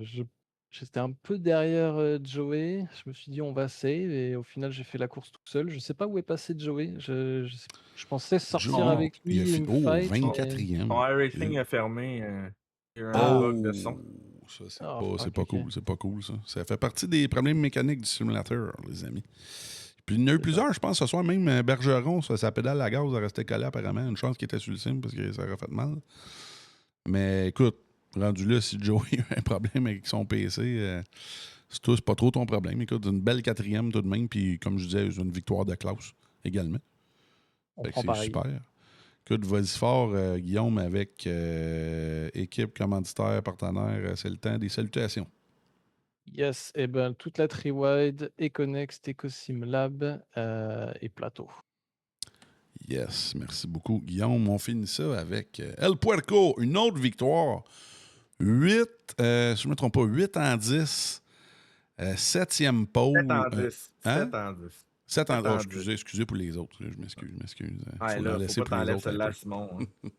j'étais un peu derrière Joey. Je me suis dit on va save et au final j'ai fait la course tout seul. Je sais pas où est passé Joey. Je pensais sortir Joe, avec lui et me fight. 24e. Son iRacing a fermé. Il y a eu un Ah. bug de son. Ça, c'est Ah, pas, fuck, pas ok. cool. C'est pas cool, ça. Ça fait partie des problèmes mécaniques du simulateur, les amis. Puis il y en a eu C'est plusieurs, je pense, ce soir. Même Bergeron, sa pédale à gaz a resté collée apparemment. Une chance qu'il était sur le sim parce que ça aurait fait mal. Mais écoute, rendu là, si Joey a un problème avec son PC, c'est pas trop ton problème. Écoute, une belle 4e tout de même. Puis comme je disais, une victoire de classe également. On Fait que prend c'est pareil. super. Écoute, vas-y fort, Guillaume, avec équipe, commanditaire, partenaire. C'est le temps des salutations. Yes, et ben toute la Triwide, Econext, Ecosim Lab et Plateau. Yes, merci beaucoup, Guillaume. On finit ça avec El Puerco, une autre victoire. 8, si je ne me trompe pas, 8 en 10. 7e pole. 7 en 10. Hein? 7 en 10. 7 en 7 en 10. Excusez pour les autres. Je m'excuse. Ouais, Faut là, en faut laisser pas pour les t'enlèves autres un celle-là, peu. Simon. Hein.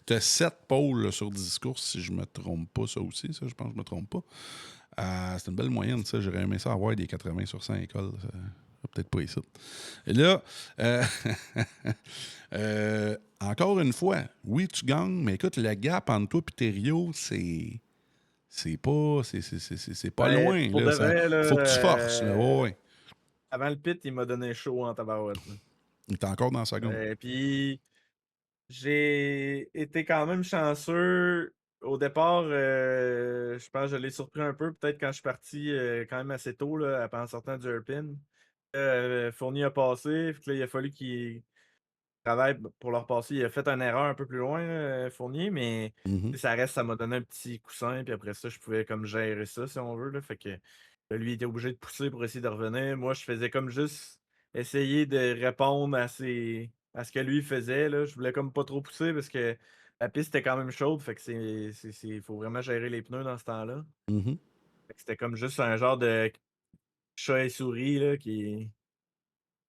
Tu as 7 pôles sur 10 courses, si je me trompe pas. Ça aussi, ça, je pense que je me trompe pas. C'est une belle moyenne, ça. J'aurais aimé ça avoir des 80 sur 100 écoles. Peut-être pas ici. Et là, encore une fois, oui, tu gagnes, mais écoute, le gap entre toi et Thériault, c'est pas Ben, loin. pour Là, de vrai, là, faut que tu forces. Là, ouais. Avant le pit, il m'a donné chaud en tabarouette. Là. Il est encore dans sa seconde. Puis, j'ai été quand même chanceux. Au départ, je pense que je l'ai surpris un peu, peut-être quand je suis parti quand même assez tôt, là, en sortant du Hairpin. Fournier a passé, puis là, il a fallu qu'il travaille pour leur passer. Il a fait une erreur un peu plus loin, Fournier, mais ça m'a donné un petit coussin, puis après ça, je pouvais comme gérer ça, si on veut. Là, fait que lui, il était obligé de pousser pour essayer de revenir. Moi, je faisais comme juste essayer de répondre à ce que lui faisait. Là. Je voulais comme pas trop pousser parce que la piste était quand même chaude, fait que il faut vraiment gérer les pneus dans ce temps-là. Fait que c'était comme juste un genre de chat et souris là, qui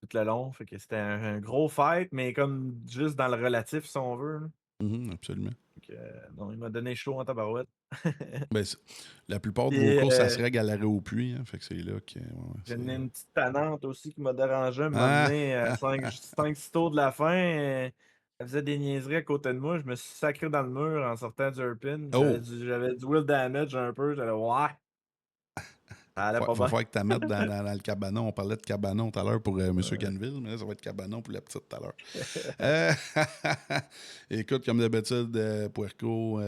tout le long. Fait que c'était un gros fight, mais comme juste dans le relatif, si on veut. Là. Absolument. Non, il m'a donné chaud en tabarouette. Ben, la plupart de vos courses, ça serait galérer au puits. Hein, fait que c'est là que. J'ai une petite tannante aussi qui m'a dérangé. Elle m'a amené à 5-6 tours de la fin. Elle faisait des niaiseries à côté de moi. Je me suis sacré dans le mur en sortant du hairpin. J'avais du will damage un peu. J'allais, ouais. Il va falloir que tu la mettes dans le cabanon. On parlait de cabanon tout à l'heure pour M. Canville, mais là, ça va être cabanon pour la petite tout à l'heure. Écoute, comme d'habitude, Puerco,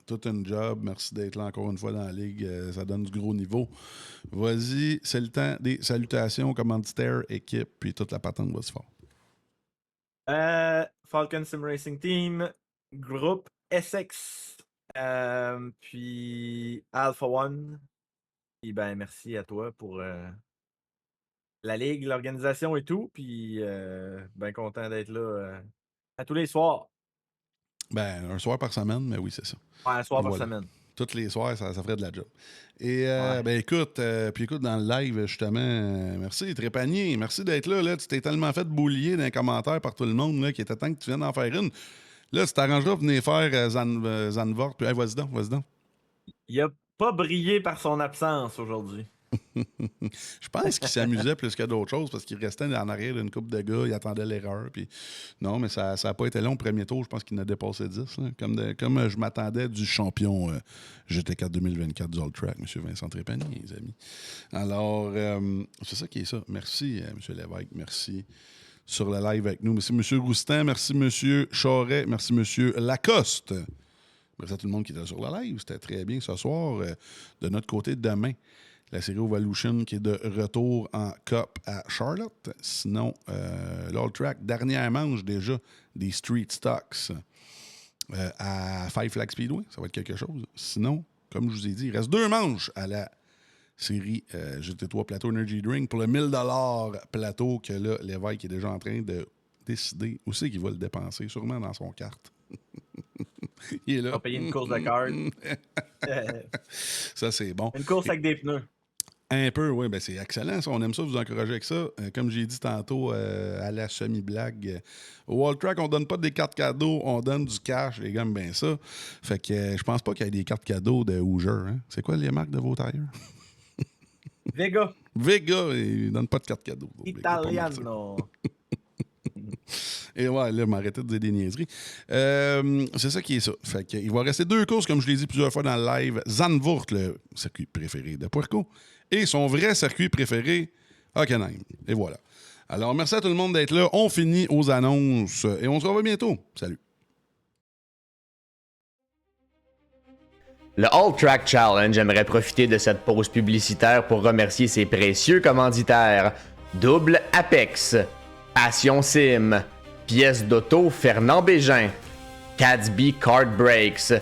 tout un job. Merci d'être là encore une fois dans la ligue. Ça donne du gros niveau. Vas-y, c'est le temps des salutations, commanditaires, équipe, puis toute la patente va se faire. Falcon Sim Racing Team, groupe Essex, puis Alpha One. Puis ben, merci à toi pour la ligue, l'organisation et tout. Puis ben content d'être là à tous les soirs. Ben, un soir par semaine, mais oui, c'est ça. Ouais, un soir par semaine. Tous les soirs, ça ferait de la job. Et ben écoute, dans le live, justement, merci, Trépanier, merci d'être là. Tu t'es tellement fait boulier dans les commentaires par tout le monde là, qu'il était temps que tu viennes en faire une. Là, tu t'arrangeras, venez faire Zandvoort. Puis vas-y donc. Il a pas brillé par son absence aujourd'hui. Je pense qu'il s'amusait plus que d'autres choses parce qu'il restait en arrière d'une couple de gars, il attendait l'erreur. Puis... Non, mais ça n'a pas été long. Au premier tour, je pense qu'il en a dépassé 10. Là. Comme je m'attendais du champion GT4 2024 du All Track, M. Vincent Trépanier, les amis. Alors, c'est ça qui est ça. Merci, M. Lévesque. Merci sur le live avec nous. Merci, M. Roustin. Merci, M. Charret. Merci, M. Lacoste. Merci à tout le monde qui était sur le live. C'était très bien ce soir. De notre côté, demain, la série Evolution qui est de retour en Cup à Charlotte. Sinon, l'All Track, dernière manche déjà des Street Stocks à Five Flag Speedway. Ça va être quelque chose. Sinon, comme je vous ai dit, il reste 2 manches à la série GT3 Plateau Energy Drink pour le 1000$ plateau que là, Lévesque est déjà en train de décider où c'est qu'il va le dépenser, sûrement dans son carte. Il est là. On va payer une course de carte. Ça, c'est bon. Une course avec des pneus. Un peu, oui. Ben, c'est excellent. Ça. On aime ça, vous encourager avec ça. Comme j'ai dit tantôt à la semi-blague, au All Track, on donne pas des cartes cadeaux, on donne du cash. Les gars aiment bien ça. Fait que je pense pas qu'il y ait des cartes cadeaux de Hoosier. Hein? C'est quoi les marques de vos tailleurs? Vega. Vega, ils donnent pas de cartes cadeaux. Italiano. Et ouais, là, m'arrêter de dire des niaiseries. C'est ça qui est ça. Fait que, il va rester 2 courses, comme je l'ai dit plusieurs fois dans le live. Zandvoort, le circuit préféré de Puerco, et son vrai circuit préféré, Hockenheim. Et voilà. Alors, merci à tout le monde d'être là. On finit aux annonces et on se revoit bientôt. Salut. Le All Track Challenge aimerait profiter de cette pause publicitaire pour remercier ses précieux commanditaires. Double Apex, Passion Sim, Pièces d'auto Fernand Bégin, Cadsby Kart Brakes,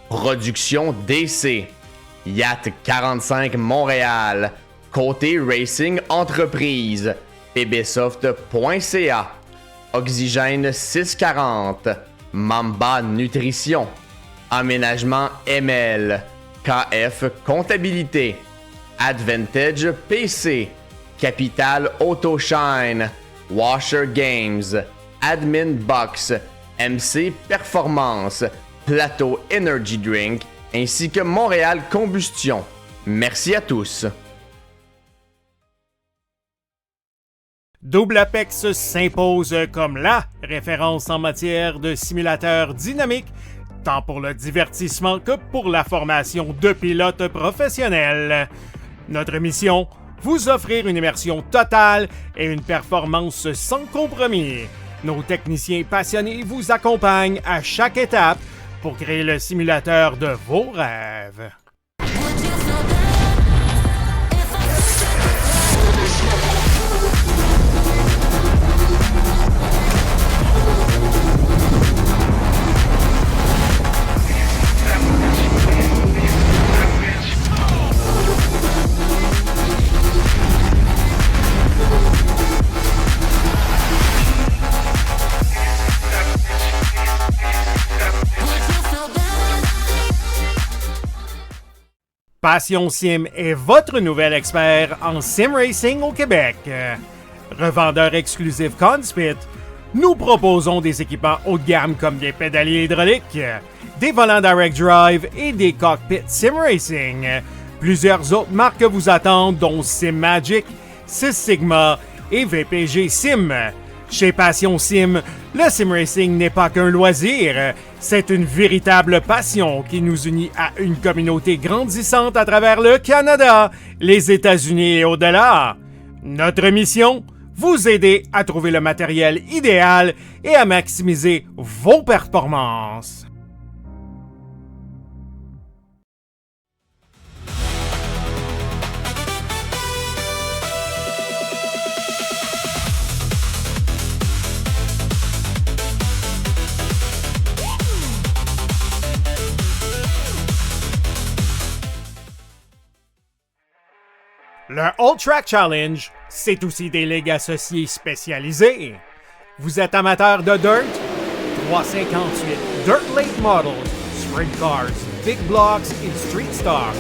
Production DC, Yacht 45 Montréal, Côté Racing Entreprise, pbsoft.ca, Oxygène 640, Mamba Nutrition, Aménagement ML, KF Comptabilité, Advantage PC, Capital Autoshine, Washer Games, Admin Box, MC Performance, Plateau Energy Drink, ainsi que Montréal Combustion. Merci à tous. Double Apex s'impose comme la référence en matière de simulateurs dynamiques, tant pour le divertissement que pour la formation de pilotes professionnels. Notre mission, vous offrir une immersion totale et une performance sans compromis. Nos techniciens passionnés vous accompagnent à chaque étape pour créer le simulateur de vos rêves. Passion Sim est votre nouvel expert en sim racing au Québec. Revendeur exclusif Conspit, Nous proposons des équipements haut de gamme comme des pédaliers hydrauliques, des volants direct drive et des cockpits sim racing. Plusieurs autres marques vous attendent, dont SimMagic, Sys Sigma et VPG Sim. Chez Passion Sim, le sim racing n'est pas qu'un loisir, c'est une véritable passion qui nous unit à une communauté grandissante à travers le Canada, les États-Unis et au-delà. Notre mission? Vous aider à trouver le matériel idéal et à maximiser vos performances. Le All Track Challenge, c'est aussi des ligues associées spécialisées. Vous êtes amateur de dirt? 358 Dirt Late Models, Sprint Cars, Big Blocks et Street Stocks.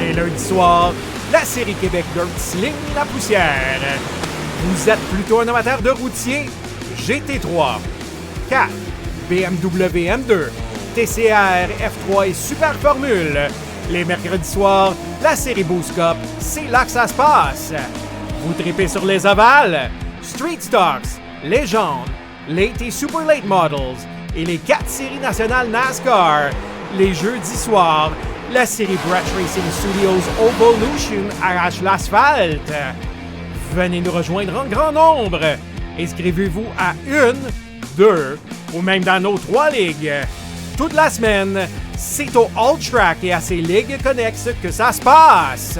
Les lundis soirs, la série Québec Dirt sling la poussière. Vous êtes plutôt un amateur de routier? GT3, 4, BMW M2, TCR, F3 et Super Formule. Les mercredis soirs, la série Boost Cup, c'est là que ça se passe. Vous tripez sur les ovales, Street Stocks, Légende, Late et Super Late Models et les 4 séries nationales NASCAR. Les jeudis soirs, la série Brett Racing Studios Evolution arrache l'asphalte. Venez nous rejoindre en grand nombre. Inscrivez-vous à 1, 2 ou même dans nos 3 ligues. Toute la semaine, c'est au All Track et à ses ligues connexes que ça se passe.